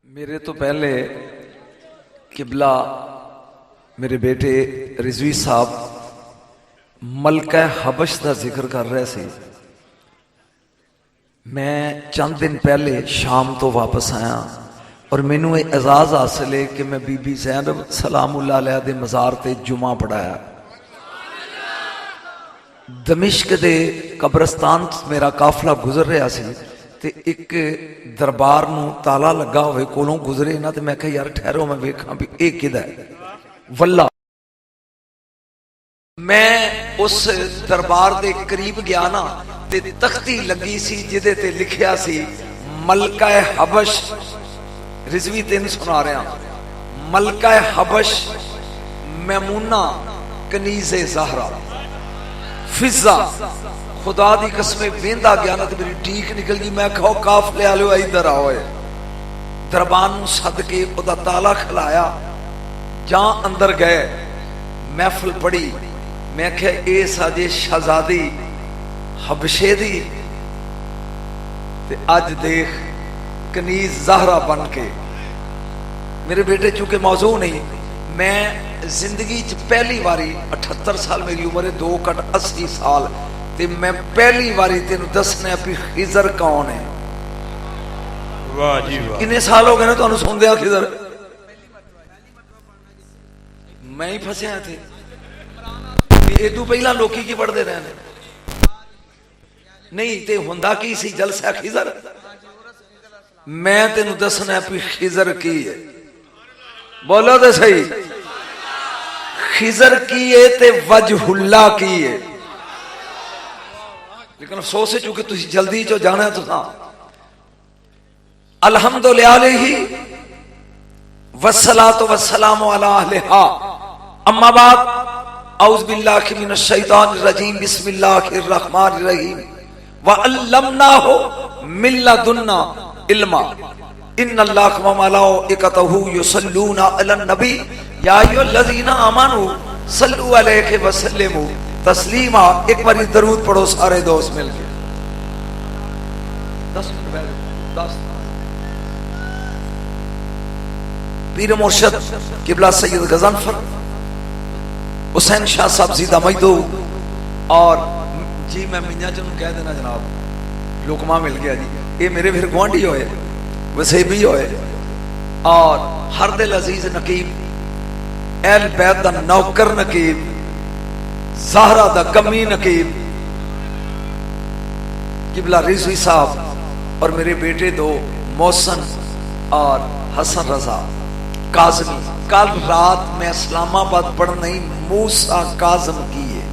मेरे तो पहले किबला मेरे बेटे रिजवी साहब मलका हबश का जिक्र कर रहे थे। मैं चंद दिन पहले शाम तो वापस आया और मैनू एजाज हासिल है कि मैं बीबी ज़ैनब सलामुल्लाह अलैहा दे मज़ार ते जुमा पढ़ाया। दमिश्क दे कब्रस्तान मेरा काफला गुजर रहा सी ते एक दरबार नूं ताला लगा होवे कोलों गुजरे ना, तो मैं कहा यार ठहरो मैं वेखा भी ये किदा है। वल्ला मैं उस दरबार दे करीब गया ना ते तख्ती लगी सी जिदे ते लिखिया सी मलका हबश। रिजवी तेन सुना रहा, मलका हबश मैमूना कनीज़े ज़हरा फिजा। खुदा दी कसमें वेंदा गया ना तो मेरी टीक निकल गई। मैं कहो काफले आलो इधर आओ। दरबार नूं सद के ओदा ताला खिलाया, जहां अंदर गए महफिल पढ़ी। मैं क्या ये साजे शहजादी हबशे दी ते अज देख कनीज ज़हरा बन के। मेरे बेटे चूंकि मौजू नहीं, मैं जिंदगी च पहली बारी 78 साल मेरी उम्र है, 2 कट 80 साल ते मैं पहली बारी तेन दसना भी खिजर कौन है। वाह जी वाह। किन्ने साल हो गए ना तुहानू सुनदे खिजर? मैं ही फसिया थे। इदू पहला लोकी की पढ़ते रहे नहीं ते हुंदा की सी जलसा खिजर। मैं तेन दसना भी खिजर की है। बोलो तो सही, खिजर की है ते वजहुल्ला की है। लेकिन अफसोस है चूंकि तुम जल्दी चो जाना है तो अल्हम्दुलिल्लाह वस्सलातु वस्सलामु अला अहलिहा अम्मा बाद औज़ु बिल्लाहि मिनश शैतानिर रजीम बिस्मिल्लाहिर रहमानिर रहीम व अल्लमनाहु मिन लदुन्ना इल्मा इन्नल्लाहा व मलाइकतहु युसल्लूना अलन नबी या अय्युहल्लज़ीना आमनू सल्लु अलैहि व सल्लिमू तस्लीमा। एक बार दरूद पढ़ो सारे दोस्त मिलके। 10 मिनट पहले 10 पीर मुर्शद किबला सैयद गजनफर हुसैन शाह साहब जीदा मजदू और जी मैं मियां चनू कह देना जनाब, लुकमा मिल गया जी। ये मेरे फिर गुआंढी होए, वसेबी होए और हर दिल अजीज नकीब एल बैत दा नौकर नकीब ज़हरा दा कमी नकीब किबला रिजवी साहब और मेरे बेटे दो मोहसन और हसन रजा काज़मी। कल रात मैं इस्लामाबाद पढ़ नहीं मूसा काज़म की है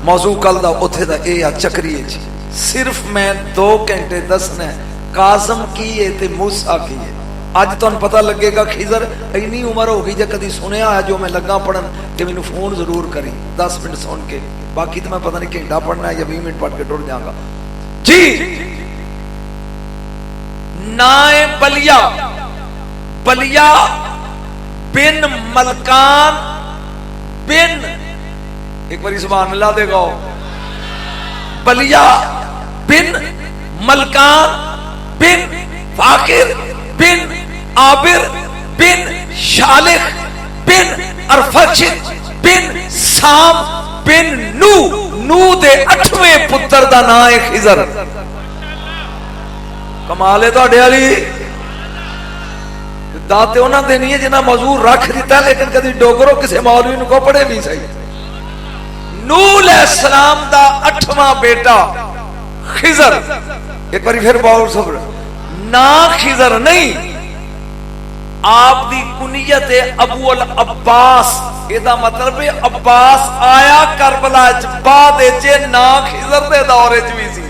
मौजू कल दा उथे दा ए आ चक्री है। सिर्फ मैं 2 घंटे दसना काज़म की है ते मूसा की है। अज तुहानू पता लगेगा खिजर इन्नी उम्र हो गई जे कदी सुनिया है जो मैं लगा पढ़न कि मैनू फोन जरूर करी 10 मिनट सुन के। बाकी तो मैं पता नहीं घंटा पढ़ना है या 20 मिनट पढ़ के टुर जाऊंगा जी। नाए बलिया, बलिया बिन मलकान बिन, एक बार सुभान अल्लाह देगा। बलिया बिन मलकान बिन फाकिर बिन आबिर बिन शालिख बिन अरफक्षित बिन साम बिन नू। नू दे 8वें पुत्र दा नाम है खिजर। कमाल है तुहाडे वाली। दाते उन्होंने दे नहीं है जिन्हें मौजूद रख दिता, लेकिन कभी डोगरो किसी मौलवी को पढ़े नहीं सही। नूह अलैहिस्सलाम दा 8वां बेटा खिजर। एक बार फिर बोल सब ना खिजर नहीं, आप दी कुनियत है अबू अल अब्बास। एदा मतलब है अब्बास आया करबला च बाद च ना खिजर दे दौरे च भी सी।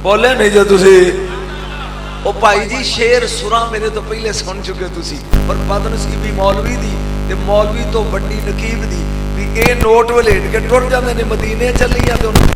बोले नहीं जो तुसी ओ भाई जी शेर सुरा मेरे तो पहले सुन चुके तुसी। पर बदनसीबी मौलवी दी ते मौलवी तो बड़ी नकीब दी भी ए नोट वलेट के टुर जांदे ने मदीने चली जाते।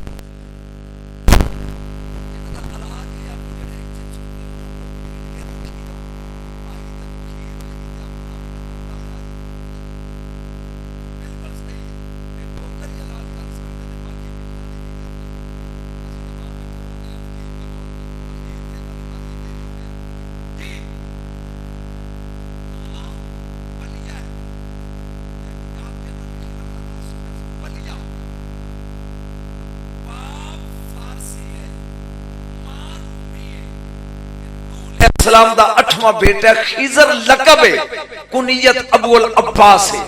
सलाम दा 8वां बेटा खिजर लकब है, कुनियत अबू अल अब्बास है।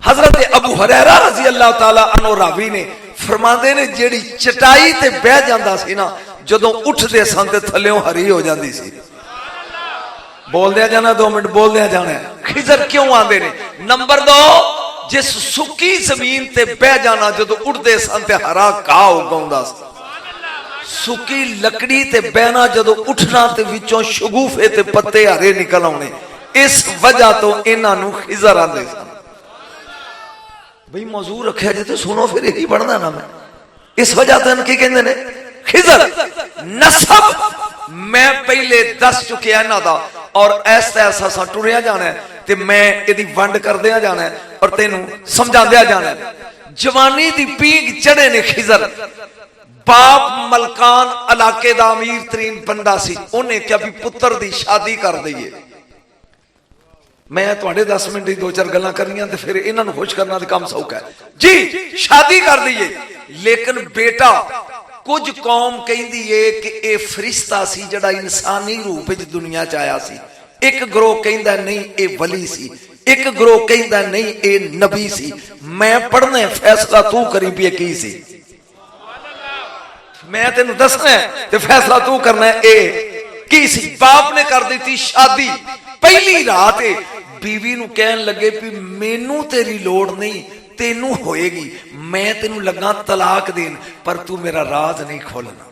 हजरत अबू हुरैरा रजी अल्लाह तआला अन्हु रावी ने फरमाते ने जेड़ी चटाई ते बह जांदा सी ना, जदों उठदे सन ते थल्लेओं हरी हो जांदी सी। बोलदे जाना 2 मिनट बोलदे जाना। खिजर क्यों आंदे ने? नंबर 2, जिस सुक्की जमीन ते बह जाना जदों उठदे सन ते हरा घाह उगाउंदा सी। सुकी लकड़ी ते बहना जदों उठना ते विचों शगुफे ते पत्ते हरे निकल आने। इस वजह तो इन्हां नूं खिजर आंदे सन। भाई मौजू रखिया जे तो सुनो, फिर यही पढ़ना ना मैं। इस वजह तो की कहते ने खिजर। नसब मैं पहले दस चुकिया इन्हां दा, और ऐसा ऐसा टुरिया जाना है ते मैं इहदी वंड करदिया जाना है और तेनू समझांदिया जाना है। जवानी दी पींग चढ़े ने खिजर। बाप मलकान इलाके दा अमीर तरीन बंदा सी। उन्हें क्या भी पुत्र दी शादी कर दईए। मैं तुहाडे 10 मिनट ही 2-4 गल्लां करनियां ते फिर इन्हां नूं खुश करना ते काम सौखा है जी। शादी कर दईए, लेकिन बेटा कुछ कौम कहती है कि यह फरिश्ता सी जिहड़ा इंसानी रूप विच दुनिया च आया सी। एक ग्रोह कहंदा नहीं ये वली सी, एक ग्रोह कहंदा नहीं ये नबी सी। मैं पढ़ना फैसला तू करी भी की सी। मैं तेन दसना है ते फैसला तू करना है ए की सी। बाप ने कर दी थी शादी। पहली रात बीवी नूं कहन लगे भी मैनू तेरी लोड़ नहीं, तेनू होएगी। मैं तेनू लगा तलाक देन, पर तू मेरा राज नहीं खोलना।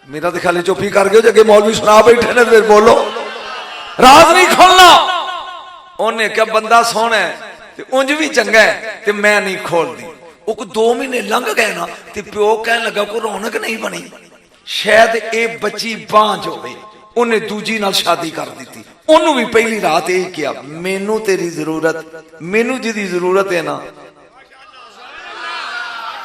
मेरा तो ख्याल चुप ही कर गए, जगे मौलवी सुना बैठे ने, फिर बोलो राज नहीं खोलना। उन्हें क्या बंदा सोहना है, उंज भी चंगा है, ते मैं नहीं खोलती। 2 महीने लंघ गए ना, ते प्यो कह लगा कोई रौनक नहीं बनी, शायद ये बच्ची बांझ हो गई। उन्हें दूजी नाल शादी कर दी। उन्होंने भी पहली रात यही किया, मैनू तेरी जरूरत, मैनू जिहदी जरूरत है ना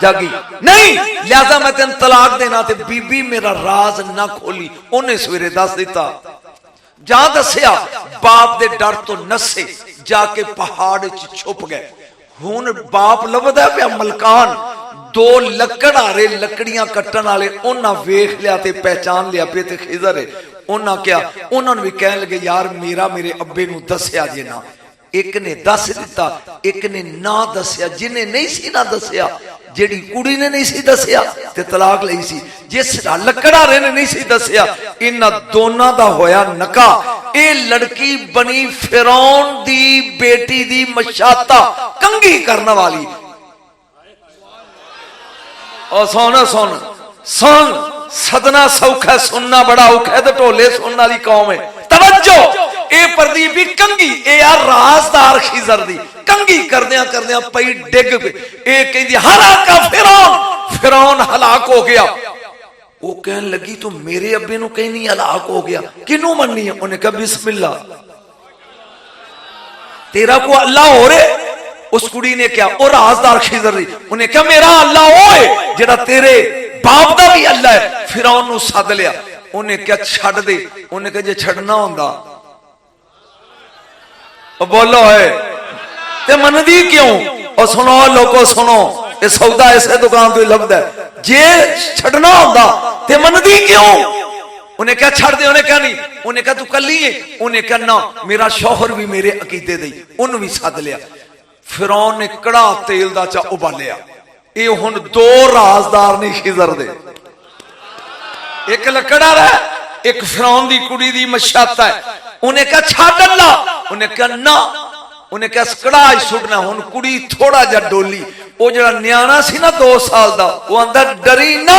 जागी नहीं, लिहाजा मैं तेन तलाक देना। ते बीबी मेरा राज ना खोली। उन्हें सवेरे दस दिता। जा दसिया, बाप दे डर तो नसे जाके पहाड़ च छुप गए। हुण बाप लभदा पिया मलकान। 2 लकड़हारे लकड़ियां कट्टन वाले उन्हां वेख लिया ते पहचान लिया पे ते खिजर है। उन्हां क्या उन्होंने भी कह लगे यार मेरा मेरे अब्बे नूं दस्या जे ना। एक ने दस दिता, एक ने ना दस्या। जिन्हें नहीं सी ना दस्या, जेड़ी कुड़ी ने नहीं सी दस्या ते तलाक लई सी। जिस लकड़हारे ने नहीं सी दस्या, इन्हां दोनां दा होया नका। ये लड़की बनी फिरौन दी बेटी दी मशाता, कंगी करने वाली। और सुन सुन सुन, सदना सौखा सुनना बड़ा औखा है, तो ढोले सुनने वाली कौम है। तवज्जो, ए प्रदीप भी कंगी, ए यार राजदार खिजर दी कंगी करदियां करदियां पई डिग पे। ए कहंदी हलाका फिरौन, फिरौन हलाक हो गया। वो कहन लगी तू मेरे अब्बे नूं कहनी हलाक हो गया, किनू मननी है? उन्हें कहा बिस्मिल्लाह, तेरा को अल्लाह हो रे। उस कुड़ी ने क्या, और राजदार खिजर दी, उन्हें क्या मेरा अल्लाह ओए जेड़ा तेरे बाप दा भी अल्लाह है। फिरौन नूं सद लिया। उन्हें क्या छड़ दे। उन्हें क्या जे छड़ना हुंदा बोलो है ते मनदी क्यों? और सुनो लोगों सुनो, ये सौदा इसे दुकान तो ही लभदा है। जे छड़ना हुंदा ते मनदी क्यों? उन्हें क्या छड़ दे। उन्हें क्या नहीं, उन्हें क्या तू कली है? उन्हें क्या ना मेरा शौहर भी मेरे अकीदे दे। उन्हें भी सद लिया। फिरौन ने कड़ा तेल दा चा उबालिया। ये हुण 2 राजदार नहीं खिजर दे, एक लकड़ा रहा, एक फिरौन दी कुड़ी दी मशाता है। उन्हें क्या छाड़ अल्लाह? उन्हें क्या ना, उन्हें क्या कड़ा सुटना। हुण कुड़ी थोड़ा जा डोली। वो जड़ा न्याणा सी ना 2 साल दा, वो आंदा डरी ना।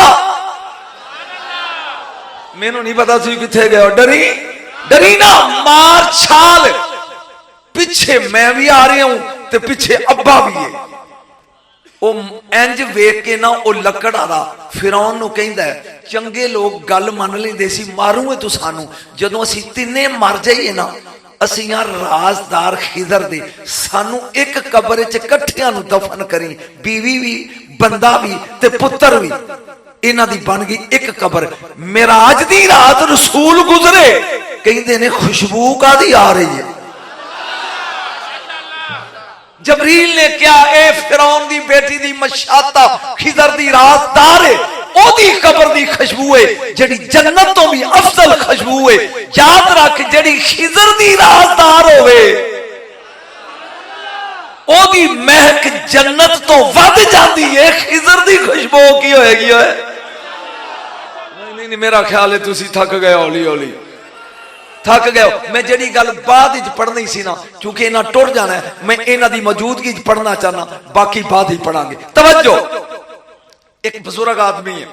मैनू नहीं पता सी किथे गया। डरी डरी ना, मार छाल। पिछे मैं भी आ रही हूं ते पिछे अब्बा भी है। वो इंज वेख के ना वो लकड़हारा फिरौन नूं कहंदा है चंगे लोग गल मन लैंदे सी, मारूए तू सानू। जदों असीं तिन्ने मर जाइए ना, असीं यार राजदार खिजर दे, सानू एक कब्र च इकट्ठियां नूं दफन करी। बीवी भी, बंदा भी ते पुत्र भी, इन्हां दी बन गई एक कब्र। मेराज दी रात रसूल गुजरे, कहंदे ने खुशबू कादी आ रही है। जबरील ने क्या ए फिरौन दी बेटी दी मशाता खिजर दी राजदार है ओदी कब्र दी खुशबू है जेड़ी जन्नत तो भी अफजल खुशबू है। याद रख जेड़ी खिजर दी राजदार होवे ओदी महक जन्नत तो वध जाती है। खिजर दी खुशबू की होएगी ओए? नहीं नहीं मेरा ख्याल है तुसी थक गए हौली हौली थक गए। मैं जेड़ी गल बाद विच पढ़नी सी ना क्योंकि इन्हां टुर जाना है मैं इन्हां दी मौजूदगी च पढ़ना चाहना बाकी बाद ही पढ़ांगे। तवज्जो एक बुजुर्ग आदमी है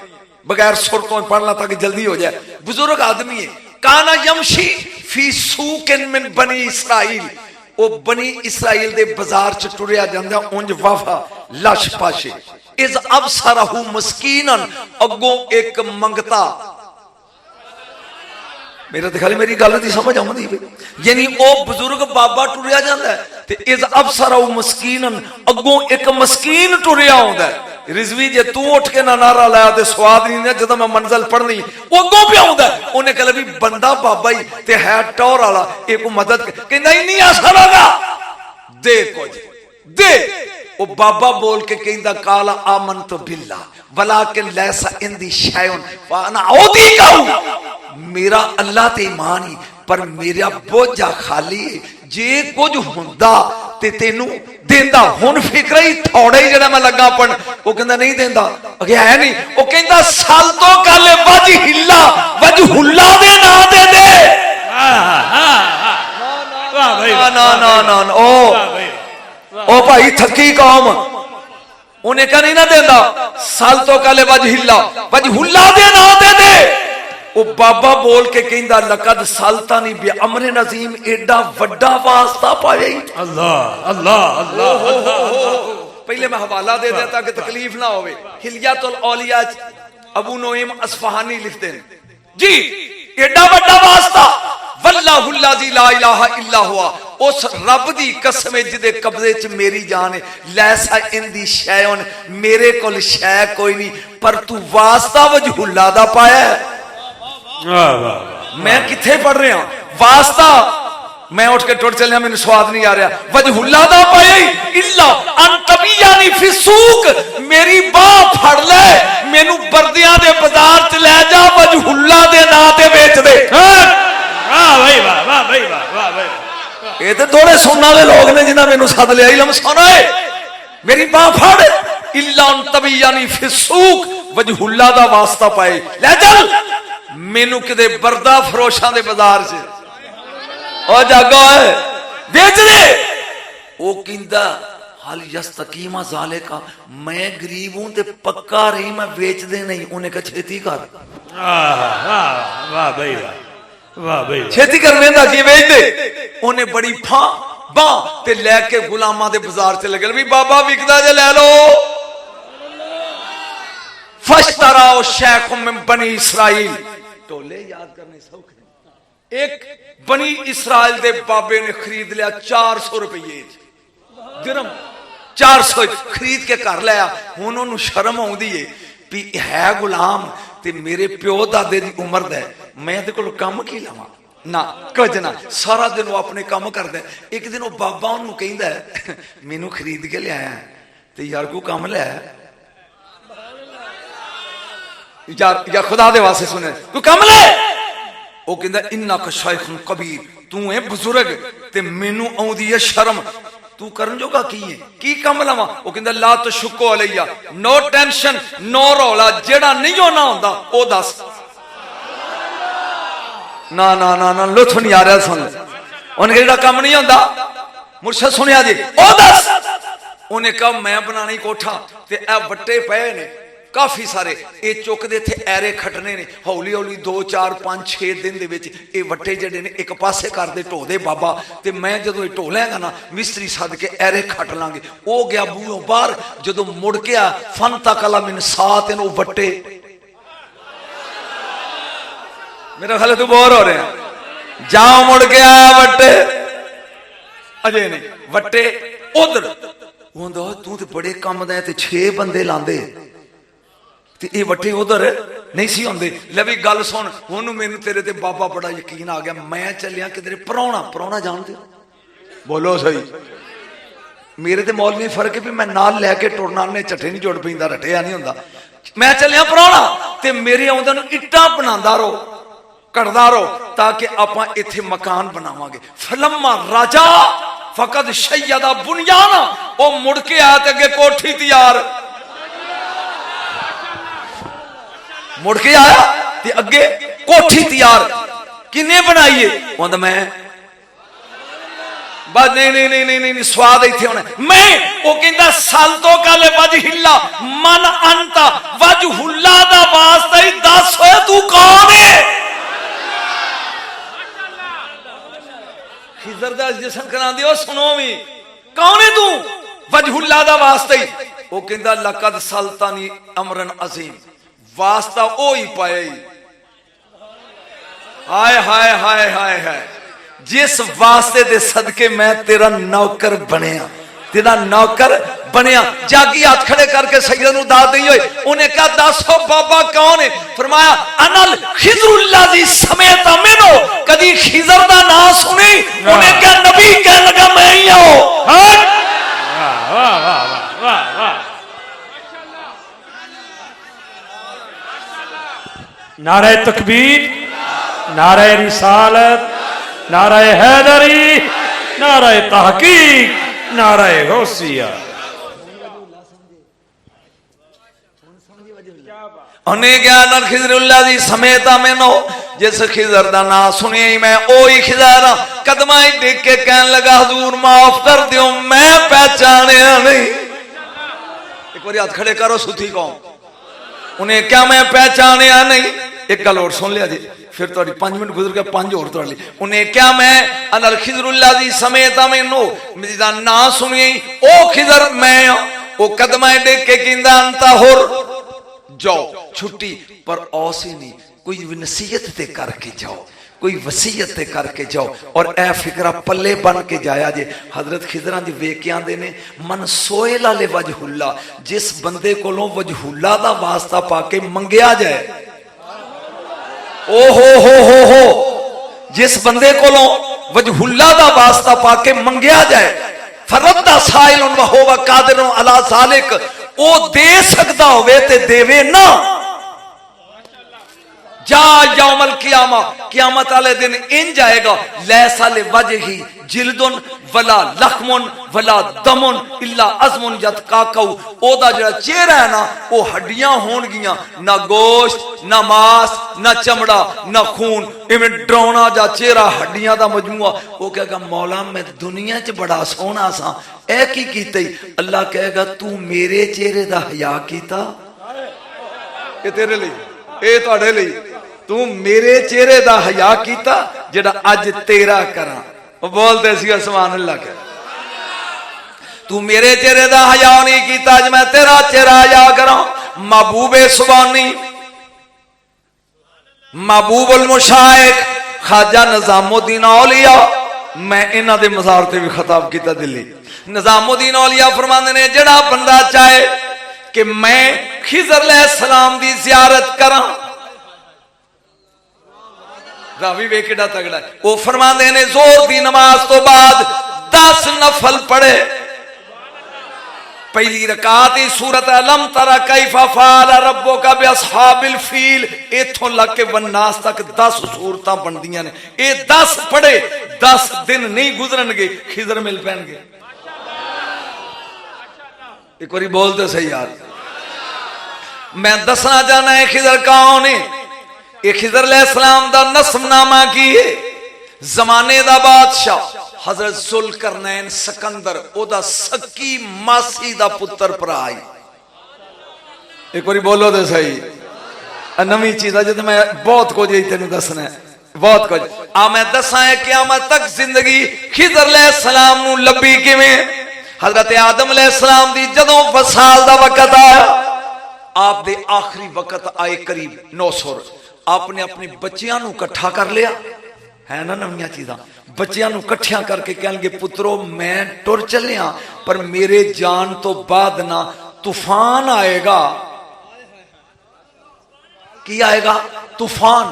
बगैर सुर तो पढ़ना ताकि जल्दी हो जाए। बुजुर्ग आदमी है काना यमशी फी सूकिन मिन बनी इसराइल ओ बनी इसराइल दे बाजार च टुरिया जांदा उंज वाफा लश पाशे इज अबसरहु मस्कीनन अगों एक मंगता। मेरा तो खाली मेरी गल की समझ आती यानी ओ बुजुर्ग बाबा टुरिया जाता है ते इज अबसरहु मस्कीनन अगों एक मस्कीन टुरिया आउंदा है। रिजवी जे तू उठ के ना नारा लाया तो स्वाद नहीं जो मैं मंजिल पढ़नी अगों पे आउंदा उन्हें कहा भी बंदा बाबा ही ते है टौर वाला एक मदद कहंदा नहीं असर होगा दे कुछ दे। ओ बाबा बोल के कहंदा काला आमन तो बिल्ला वलाकिन लैसा इंदी शैउन वाना औदी कहूं मेरा अल्लाह ते ईमान ही पर मेरा बोझा खाली है जे कुछ हुंदा ते तेनू देंदा हुन फिक्र ही थोड़ा ही जड़ा मैं लगा पढ़ वो कहंदा नहीं देंदा अगे है नहीं वो कहंदा साल तो काले वज हिल्ला वज हुल्ला दे ना दे दे। ना ना ना ना ओ भाई थकी कौम उन्हें कहा नहीं ना देंदा साल तो काले वज हिल्ला वज हुल्ला दे ना दे दे। ओ बाबा बोल के कहंदा लकद सालतानी बे अमरे नजीम एडा वड्डा वास्ता पाया ही। अल्लाह अल्लाह अल्लाह पहले मैं हवाला दे देता कि तकलीफ ना होवे। हिलियातुल औलिया अबू नोईम अस्फहानी लिखते हैं जी एडा वड्डा वास्ता वल्लाहु अल्लाजी ला इलाहा इल्ला हुआ उस रब दी कसम जिदे कब्जे च मेरी जान है लैसा इंदी शैउन मेरे कोल शै कोई नहीं पर तू वास्ता वजहुल्ला दा पाया है। मैं किथे पढ़ रहा वास्ता मैं उठ के टुट चलिया मैंने स्वाद नहीं आ रहा वजहुल्ला दा पाया इल्ला अंतबियानी फिसूक मेरी बाह फड़ ले मैनू बर्दियां दे बाजार च ले जा वजहुल्ला दे नां ते बेच दे। वाह भाई वाह वाह भाई वाह वाह भाई ये तो थोड़े सुनने वाले लोग ने जिन्हें मैनू सद लिया इलम सुना है मेरी बाह फड़ इल्ला अंतबियानी फिसूक वजहुल्ला दा वास्ता पाए ले चल मैनू किते बरदा फरोशां दे बाजार च ओ जागो बेच दे। ओ कहंदा हाल यस्तकीमा ज़ालिका मैं गरीब हूं ते पक्का रही मैं बेच दे नहीं उन्हें कहा छेती कर। वाह भाई वाह भाई छेती कर वेंदा की बेच दे उन्हें बड़ी फां बां ते लेके गुलामां दे बाजार च लगे भी बाबा विकदा जे ले लो। फश्तराओ शेख मिन बनी इसराइल टोले याद करने सौखे एक बनी इसराइल दे बाबे ने खरीद लिया 400 रुपये दिरहम 400 खरीद के घर लिया। हुण उन्होंने शर्म आउंदी है भी है गुलाम ते मेरे प्यो दादे दी उम्र दा मैं ते कोल काम की लवां ना कुछ ना सारा दिन वो अपने काम करदा। एक दिन वो बाबा उन्होंने कहंदा मैनू खरीद के लिया ते यार को काम लै या खुदा दे वास्ते सुने तू कम ले। ओ कहंदा इन्ना का शायखुन कबीर तू है बुजुर्ग ते मेनू आउंदी है शर्म तू करन जोगा की कम लवा। ओ कहंदा ला तो शुको अलैया नो टेंशन नो रौला जेड़ा नहीं होना हुंदा ओ दस। ना ना ना ना लुत्फ नहीं आ रहा सुन उन्हें जेड़ा कम नहीं होंदा मुर्शद सुनिया जी ओ दस। उन्हें कहा मैं बनानी कोठा ते ए वट्टे पए ने काफी सारे ये चुकते थे ऐरे खटने ने हौली हौली 2 4 5 6 दिन ये वट्टे जड़े ने एक पासे कर दे ढो दे बाबा ते मैं जो ढो लैंगा ना मिस्त्री सद के ऐरे खट लांगे। वो गया बूहों बाहर जो मुड़ के आ फन तक अला मैंने साथ वो वट्टे मेरा ख्याल तू बोर हो रहे हैं जा मुड़ के आया वट्टे अजे नहीं वट्टे उधर तू तो बड़े कम दे 6 बंदे लांदे ते ये वट्टे उधर नहीं सी होंदे। ले भी गल सुन हुण मैनू तेरे ते बाबा बड़ा यकीन आ गया मैं चलिया किधरे परौना परौना जानते बोलो सही मेरे ते मौल नहीं फर्क है भी मैं नाल लैके टुरना ने झट्ठे नहीं जुड़ पैंदा रटिया नहीं हुंदा मैं चलिया प्राहुणा ते मेरे आउंदे नूं इट्टां बनांदा रहो कटदा रहो ताकि आपां इत्थे मकान बनावांगे फलम्मा राजा फकद शय्यदा बुनियाना ओ मुड़ के आया ते अगे कोठी तैयार मुड़ के आया ते अगे कोठी तैयार किने बनाईए कहंदा मैं बस नहीं नहीं नहीं नहीं नहीं स्वाद इत्थे होना मैं वो कहंदा सल तो कल वजहिल्ला मन अंत वजहुल्ला दा वास्ता ही दस होए तू कौन है खिजर दा जिसन करांदे ओ सुनो भी कौन है तू वजहुल्ला दा वास्ता ही वो कहंदा लकद सल्तनी अमरन अजीम वास्ता ओ ही पाया ही हाय हाय हाय हाय हाय जिस वास्ते दे सदके मैं तेरा नौकर बनया तेरा नौकर बनया जागी हाथ खड़े करके सैयद नूं दाद दी होई उन्हें कहा दसो बाबा कौन है फरमाया अनल खिजरुल्लाजी समेत मिनो कदी खिजर दा नाम सुनी उन्हें कहा नबी कहने लगा मैं ही हूं वाह वाह वाह वाह वाह नारे तकबीर नारे रिसालत नारे हैदरी नारे तहकीक नारे गौसिया उन्हें क्या नल खिजरुल्लाह जी समेत मैनो जिस खिजर दा नाम सुनिया ही मैं ओ ही खिजर कदमा ही देख के कहने लगा हुजूर माफ कर दियो मैं पहचानिया नहीं एक बार हाथ खड़े करो सुथी कौन उन्हें क्या मैं पहचानिया नहीं एक गल और सुन लिया जी फिर तो 5 मिनट गुजर गए 5 और तो उन्हें क्या मैं अनल खिजरुल्लाह जी समेत मैनू मेरा नाम सुनिए ओ खिजर मैं ओ कदमा देख के कहंदा अंता हुर जाओ छुट्टी पर औसी नहीं कोई नसीहत ते करके जाओ कोई वसीयत ते करके जाओ और ए फिक्रा पल्ले बन के जाया जे हजरत खिजरां दी वेख के आंदे ने मन सोएला ले वजहुल्ला जिस बंदे कोलों वजहुल्ला दा वास्ता पाके मंगया जाए ओ हो जिस बंदे कोलों वजहुल्ला दा वास्ता पाके मंगया जाए फरद्दा साइलुन व हुवा कादिरुन अला ज़ालिक ओ दे सकदा होवे ते देवे ना जा यौमल कियामा कियामत वाले दिन इन जाएगा लैसा ले वजही जिल्दुन वला लखमुन वला दमुन इल्ला अज़मुन यतकाकू ओदा जेड़ा चेहरा है ना वो हड्डियां होणगियां ना गोश्त ना मांस ना चमड़ा ना खून इवें डरावना जा चेहरा हड्डियां दा मजमूआ वो कहेगा मौला मैं दुनिया च बड़ा सोहना सा ऐ की कीते अल्लाह कहेगा तू मेरे चेहरे दा हया कीता ये तेरे लिए ए तुहाडे लिए तू मेरे चेहरे दा हया कीता जेड़ा अज तेरा करा वो बोलते सी सुभान अल्लाह के तू मेरे चेहरे दा हया नहीं कीता अज मैं तेरा चेहरा हया करा महबूबे सुबानी महबूबुल मुशाइख ख्वाजा निजामुद्दीन औलिया मैं इन्हां दे मज़ार ते भी खिताब कीता दिल्ली निजामुद्दीन औलिया फरमांदे ने जेड़ा बंदा चाहे कि मैं खिजर अलैहिस्सलाम दी ज़ियारत करा रावी वे किड़ा तगड़ा है वो फरमाते ने जोर दी नमाज तो बाद 10 नफल पढ़े पहली रकात ही सूरत अलम तरा कैफा फाल रब्बुका बिअस्हाबिल फील इथों लग के वन्नास तक 10 सूरतां बनदियां ने ये 10 पढ़े 10 दिन नहीं गुजरनगे खिजर मिल पैणगे एक बारी बोल दे सही यार मैं दसना चाहना है खिजर कौन है ये खिजर अलैहिस्सलाम दा नस्बनामा की है जमाने दा बादशाह हजरत जुल्करनैन सिकंदर ओदा सक्की मासी दा पुत्र भरा है एक बारी बोलो तो सही नवी चीज जो मैं बहुत कुछ तेन दसना है बहुत कुछ आ मैं दसा है क़यामत तक जिंदगी खिजर अलैहिस्सलाम नू लभी किवें हजरत आदम अलैहिस्सलाम दी जदों वसाल दा वक्त आया आप दे आखिरी वक्त आए करीब 900 आपने अपने बच्चियां नू इकट्ठा कर लिया है ना नवीं चीज़ां बच्चियां नू इकट्ठियां करके कहणगे पुत्रो मैं टुर चलिया पर मेरे जान तो बाद ना तूफान आएगा की आएगा तूफान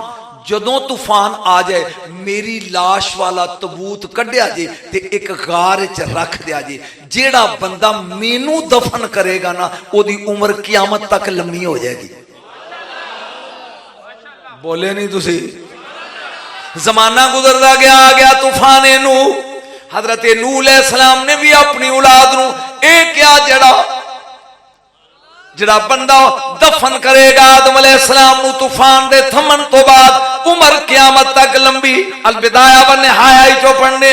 जदों तूफान आ जाए मेरी लाश वाला तबूत कढ़िया जे ते एक गार च रख दिया जे जेड़ा बंदा मैनू दफन करेगा ना ओदी उम्र क़यामत तक लंबी हो जाएगी। बोले नहीं तुसी? जमाना गुजरता गया, आ गया तूफान नूह। हजरत नूह अलैहिस्सलाम ने भी अपनी औलाद नू ए क्या जड़ा बंदा दफन करेगा आदम अलैहिस्सलाम नू तूफान दे थमन तो बाद उम्र क़यामत तक लंबी। अलविदाया व निहाया चो पढ़ने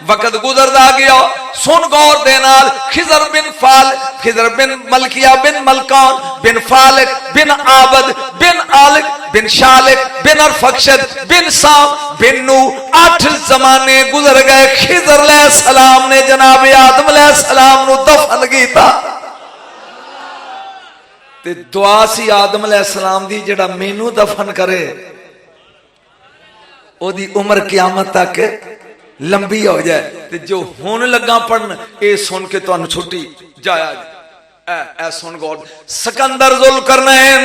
वक्त गुजरता गया। सुन गौर दे नाल खिजर बिन मलकिया बिन मलकान बिन फालिक बिन आबद बिन आलिक बिन शालिक बिन अरफक्षद बिन साम बिन नू 8 जमाने गुजर गए। खिजर अलैहिस्सलाम ने जनाब आदम अलैहिस्सलाम नू दफन कीता ते दुआ सी आदम अलैहिस्सलाम दी जेड़ा मैनू दफन करे ओदी उम्र क़यामत तक लंबी हो जाए। ते जो हुन लगा पढ़न ए सुन के तुहानू छुट्टी जाया ए सुन गौर। सिकंदर जुल्करनैन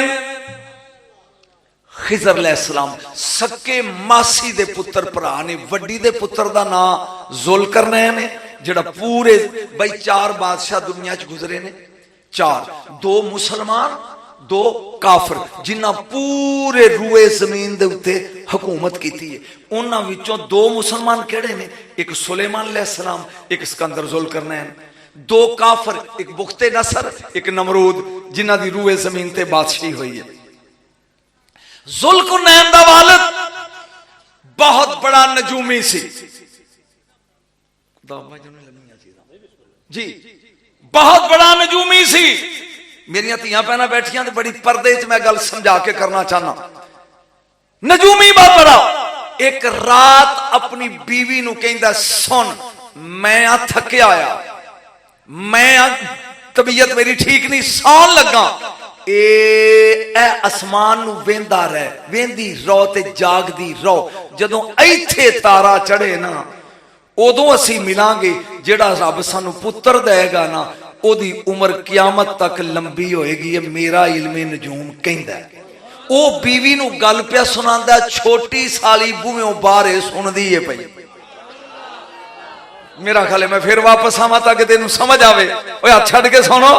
खिजर अलैहिस्सलाम सक्के मासी दे पुत्र भरा ने। वड्डी दे पुत्र दा नाम जुल्करनैन है जेड़ा पूरे बई 4 बादशाह दुनिया च गुजरे ने। 4 2 मुसलमान 2 काफर जिन्हां पूरे रूए जमीन दे उत्ते हुकूमत की है। उन्हां विचों 2 मुसलमान केड़े ने? एक सुलेमान अलैहिस्सलाम एक सिकंदर जुल्करनैन। 2 काफर एक बुख्ते नसर एक नमरूद जिन्हां दी रूए जमीन ते बादशाही हुई है। जुल्करनैन दा वालिद बहुत बड़ा नजूमी सी जी, बहुत बड़ा नजूमी सी। मेरिया धियां भैनां बैठियां ते बड़ी पर्दे च मैं गल समझा के करना चाहना। नजूमी बहुत बड़ा। एक रात अपनी बीवी नू कहंदा सुन मैं आ थकिया आया, मैं तबीयत मेरी ठीक नहीं, सौन लगा। ए आसमान नू वेंदा रह, वेंदी रो ते जागदी रो। जदों इत्थे तारा चढ़े ना उदों असी मिलांगे। जेड़ा रब सानू पुत्र देगा ना ओदी उम्र क़यामत तक लंबी होएगी। मेरा इल्मे नजूम कहंदा ओ बीवी नू गल पिया सुनांदा। छोटी साली बूहों बाहर सुनदी है पई। मेरा ख्याल है मैं फिर वापस आवां ताकि तेनू समझ आवे। ओए हाथ छड़ के सुनो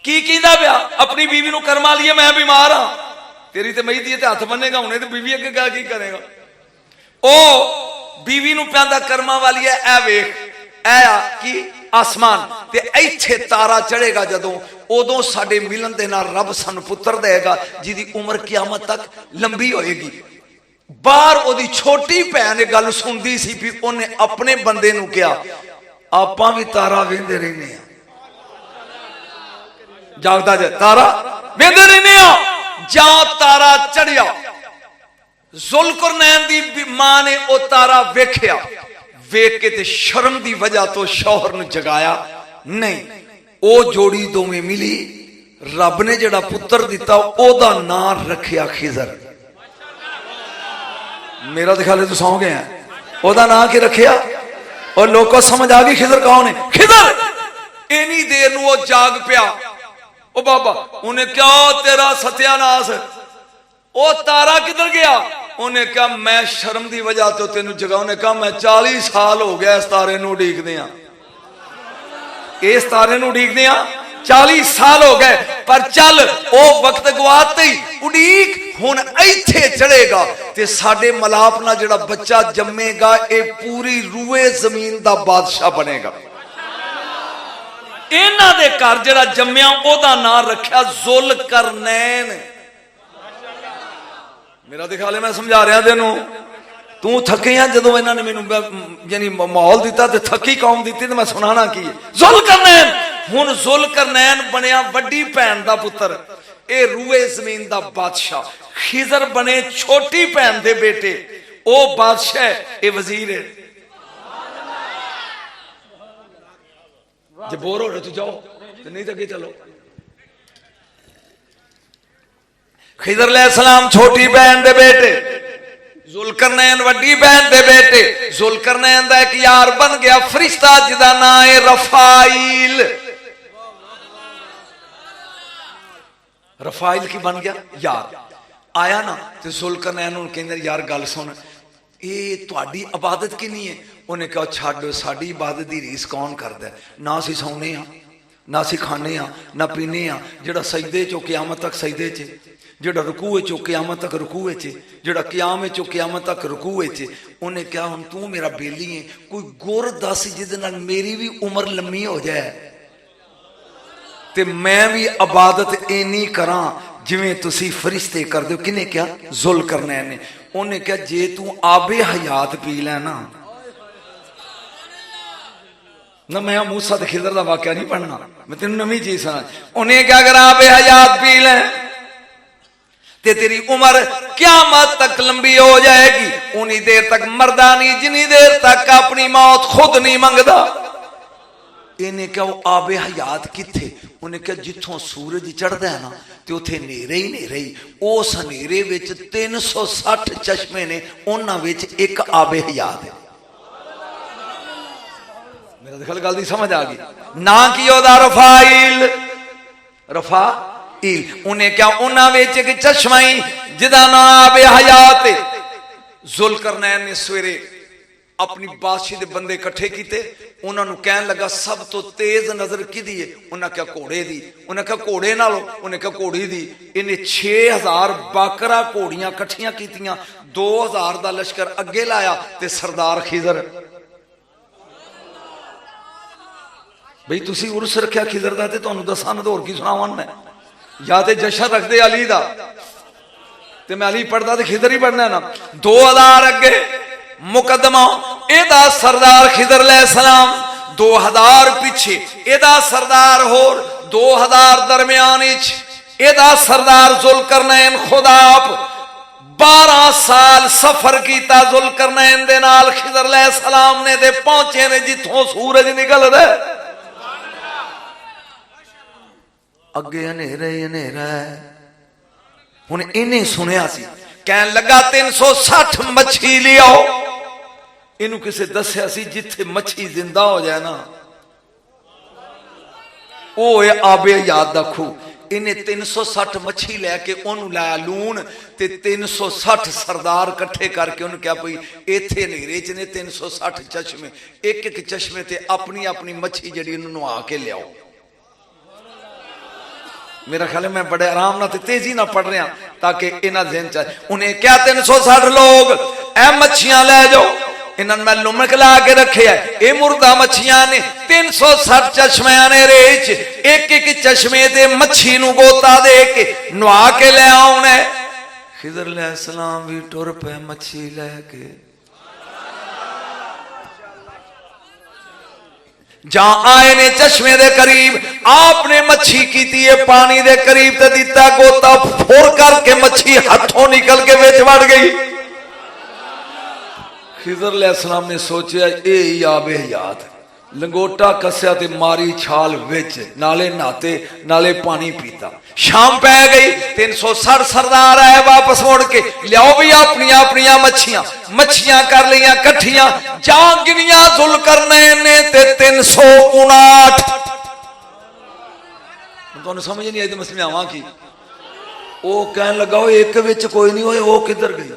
की कहंदा पिया। अपनी बीवी नू कर्मा लिए मैं बीमार हां, तेरी ते मई दी ते हाथ बनेगा हुणे ते बीवी अगे क्या की करेगा। ओ बीवी नू प्यांदा कर्मा वाली है ए वेख ए की आसमान ते इत्थे तारा चढ़ेगा जदों उदों साडे मिलन दे नाल रब सानू पुत्र देगा जिहदी उम्र क़यामत तक लंबी होएगी। बाहर ओदी छोटी भैन गल सुनदी सी भी ओने अपने बंदे नू कहा आपां भी तारा वेंदे रहने आ। जागदा जे तारा वेंदे रहने आ। जां तारा चढ़िया। जुल्करनैन दी मां ने ओ तारा वेख्या, वेख के ते शर्म दी वजह तो शौहर नू जगाया नहीं। ओ जोड़ी दोवें मिली। रब ने जेड़ा पुत्र दिता ओदा नाम रखिया खिजर। मेरा तो ख्याल है तू सौ गया। ओदा नाम की रखिया और लोग को समझ आ गई खिजर कौन है। खिजर इन्नी देर नू ओ जाग पिया। ओ बाबा उन्हें क्या तेरा सत्यानाश, ओ तारा किधर गया। उन्हें कहा मैं शर्म की वजह तो तेन जगा। उन्हें कहा मैं 40 साल हो गया इस तारे नू उड़ीकदे आ, इस तारे नू उड़ीकदे आ 40 साल हो गए। पर चल ओ वक्त गवाते ही उड़ीक हुण इत्थे चढ़ेगा ते साडे मलाप नाल जेड़ा बच्चा जम्मेगा ए पूरी रूए जमीन दा बादशाह बनेगा। इन्हां दे घर जेड़ा जम्मिया ओदा नाम रखिया जुल्करनैन। मेरा तो ख्याल है मैं समझा रहा तेनू। तू थके आ जदों इन्हां ने मैनू यानी माहौल दिता ते थकी कौम दी ते मैं सुनाना की है। जुल्करनैन हुण जुल्करनैन बनया वड्डी भैन दा पुत्र, ए रूए जमीन दा बादशाह। खिजर बने छोटी भैन दे बेटे, ओ बादशाह ए वजीर है। जे बोर हो रहे तो जाओ नहीं तो अगे चलो। खिजर अलैहिस्सलाम छोटी बहन दे बेटे, जुल्करनैन वड्डी बहन दे बेटे। जुल्करनैन दा एक यार बन गया फरिश्ता जिदा नाम है रफाइल। रफाइल की बन गया यार। आया ना तो जुल्करनैन नूं कहंदे यार गल सुन, ਇਹ ਤੁਹਾਡੀ ਇਬਾਦਤ ਕਿੰਨੀ ਹੈ? ਉਹਨੇ ਕਿਹਾ ਛੱਡ, ਸਾਡੀ ਇਬਾਦਤ ਦੀ ਰੀਸ ਕੌਣ ਕਰਦਾ? ਨਾ ਅਸੀਂ ਸੌਂਦੇ ਹਾਂ, ਨਾ ਅਸੀਂ ਖਾਂਦੇ ਹਾਂ, ਨਾ ਪੀਂਦੇ ਹਾਂ। ਜਿਹੜਾ ਸਜਦੇ ਚੋਂ ਕਿਆਮਤ ਤੱਕ ਸਜਦੇ 'ਚ, ਜਿਹੜਾ ਰਕੂਏ ਚੋਂ ਕਿਆਮਤ ਤੱਕ ਰਕੂਏ 'ਚ, ਜਿਹੜਾ ਕਿਆਮ ਚੋਂ ਕਿਆਮਤ ਤੱਕ ਰਕੂਏ 'ਚ। ਉਹਨੇ ਕਿਹਾ ਹੁਣ ਤੂੰ ਮੇਰਾ ਬੇਲੀ ਹੈ, ਕੋਈ ਗੁਰ ਦੱਸ ਜਿਹਦੇ ਨਾਲ ਮੇਰੀ ਵੀ ਉਮਰ ਲੰਮੀ ਹੋ ਜਾਏ ਤੇ ਮੈਂ ਵੀ ਇਬਾਦਤ ਇੰਨੀ ਕਰਾਂ ਜਿਵੇਂ ਤੁਸੀਂ ਫਰਿਸ਼ਤੇ ਕਰਦੇ ਹੋ। ਕਿਹਨੇ ਕਿਹਾ? ਜ਼ੁਲਕਰਨੈਨ ਨੇ। ਉਹਨੇ ਕਿਹਾ ਜੇ ਤੂੰ ਆਬੇ ਹਯਾਤ ਪੀ ਲੈ ਨਾ मैं मूसा ते खिदर का वाक्या नहीं पढ़ना, मैं तेन नवी चीज सुना। उन्हें क्या करा? आबे हयात पी ले ते तेरी उम्र क़यामत तक लंबी हो जाएगी। उन्हीं देर तक मरदा नहीं जिन्नी देर तक अपनी मौत खुद नहीं मंगदा। इन्हें क्या वो आबे हयात किथे? उन्हें क्या जिथों सूरज चढ़ता है ना तो उथे नेरे ही नेरे ही। उस नेरे विच 360 चश्मे ने, उन्हां विच एक आबे हयात है। मेरा देखल गल दी समझ आ गई ना कि ओदा रफाइल रफाइल। उन्हें क्या उन्हां विच एक चश्मा ही जिदा नाम आबे हयात है। जुल्करनैन ने सवेरे अपनी बादशाही दे बंदे इकट्ठे किए। उन्होंने कहन लगा सब तो तेज नजर किदी है? उन्हें क्या घोड़े दी। उन्हें क्या घोड़े नालों? उन्हें क्या घोड़ी दी। इन्हें 6000 बाकरा घोड़ियां कट्ठियां कीतियां, 2000 का लश्कर अगे लाया ते सरदार खिजर। बई तुसी उर्स रखिया खिजर दा ते तुहानू दसां ना होर की सुणावां मैं? या ते जशन रखदे अली दा ते मैं अली पढ़दा ते खिजर ही पढ़ना ना। 2000 अगे मुकदमा एदा सरदार खिजर अलैहिस्सलाम, 2000 पिछे एदा सरदार होर, 2000 दरम्यान एदा सरदार जुल्करनैन। खुदा आप 12 साल सफर किया जुल्करनैन दे नाल खिजर अलैहिस्सलाम ने ते पहुंचे ने जिथों सूरज निकलदा। अगे हनेरा ही हनेरा है। हुण इन्हें सुनिया सी, कहन लगा 360 मच्छी लियाओ। इनू किसे दसिया सी जिथे मच्छी जिंदा हो जाए ना वो है आबे हयात दा खूह। इन्हें 360 मच्छी लैके ओनू लाया लून ते 360 सरदार कट्ठे करके उन्हें क्या पई इत्थे नेरे च ने 360 चश्मे, एक एक चश्मे ते अपनी अपनी मच्छी जड़ी नुआ के लियाओ। मेरा ख्याल है मैं बड़े आराम ना तेजी ना पढ़ रहा ताकि इन्हां ज़हन च। उन्हें क्या 360 लोग ए मच्छियां ले जाओ। इन्होंने मैं लुमक ला के रखे है, ये मुर्दा मच्छियां ने 360 चश्मिया ने रेच, एक एक चश्मे ते मच्छी नू गोता दे के नुआ के ले आउणे। खिजर अलैहिस्सलाम भी टुर पे मच्छी लैके। जहां आए ने चश्मे दे करीब, आपने मच्छी की है पानी दे करीब ते दिता गोता, फोड़ करके मच्छी हाथों निकल के विच वड़ गई। खिजर अलैहिस्सलाम ने सोचा ये आबे हयात। लंगोटा कस्या ते मारी छाल विच, नाले नहाते नाले पानी पीता। शाम पै गई, 360 सरदार आए वापस मुड़ के, लियाओ भी अपनी अपनी मच्छियां। मच्छियां कर लिया कट्ठियां, जा गिनिया जुल्करनैन ने ते 359। तुहानू समझ नहीं आई तो मैं समझावां की? वो कहन लगा एक विच कोई नहीं होए, वो किधर गई?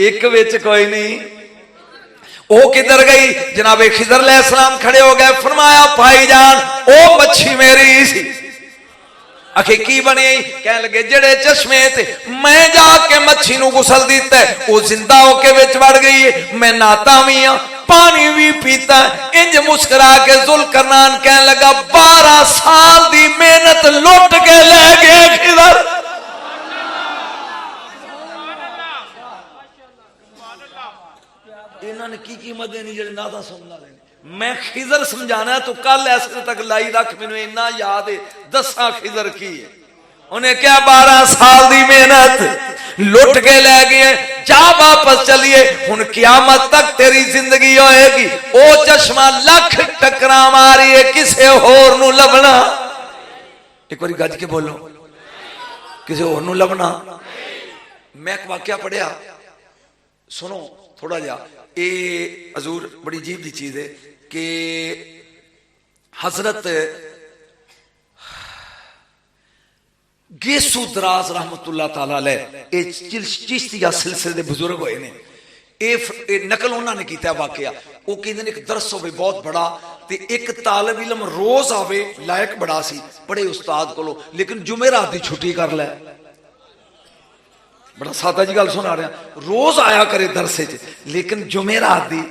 एक विच कोई नहीं, वो किधर गई? जनाबे खिजर अलैहिस्सलाम खड़े हो गए, फरमाया भाईजान ओ मच्छी मेरी सी। आखिर की बनी? कह लगे जेड़े चश्मे थे मैं जाके मच्छी नू गुसल दिता है, वो जिंदा होके विच वड़ गई है। मैं नाता भी हाँ, पानी भी पीता। इंज मुस्कुरा के जुल्करनैन कह लगा 12 साल की मेहनत लुट के ले गए खिजर। इन्होंने की कीमत देनी जेडे नादा सुनना लेने। मैं खिजर समझाना तो कल ऐसे तक लाई रख, मैनू इन्ना याद है दसा खिजर की है। उन्हें क्या 12 साल की मेहनत लुट के ले गए। जा वापस चलिए, हुण क़यामत तक तेरी जिंदगी होएगी। ओ चश्मा लख टकरा मारी है, किसे होर नू लभना। एक बार गज के बोलो, किसे होर नू लभना। मैं एक वाकया पढ़िया, सुनो थोड़ा जा। ये हजूर बड़ी अजीब दी चीज है कि हजरत गेसू दराज रहमतुल्लाह ताला अलैह चिश्तिया सिलसिले दे बुजुर्ग होए ने। ये नकल उन्होंने किया वाकया। वो कहते एक दरस हो बहुत बड़ा, तो एक तालब इलम रोज आवे, लायक बड़ा सी, बड़े उस्ताद को, लेकिन जुमेरात की छुट्टी कर लै। बड़ा सादा जी गल सुना रहा, रोज आया करे दरसे च, लेकिन जुमेरात की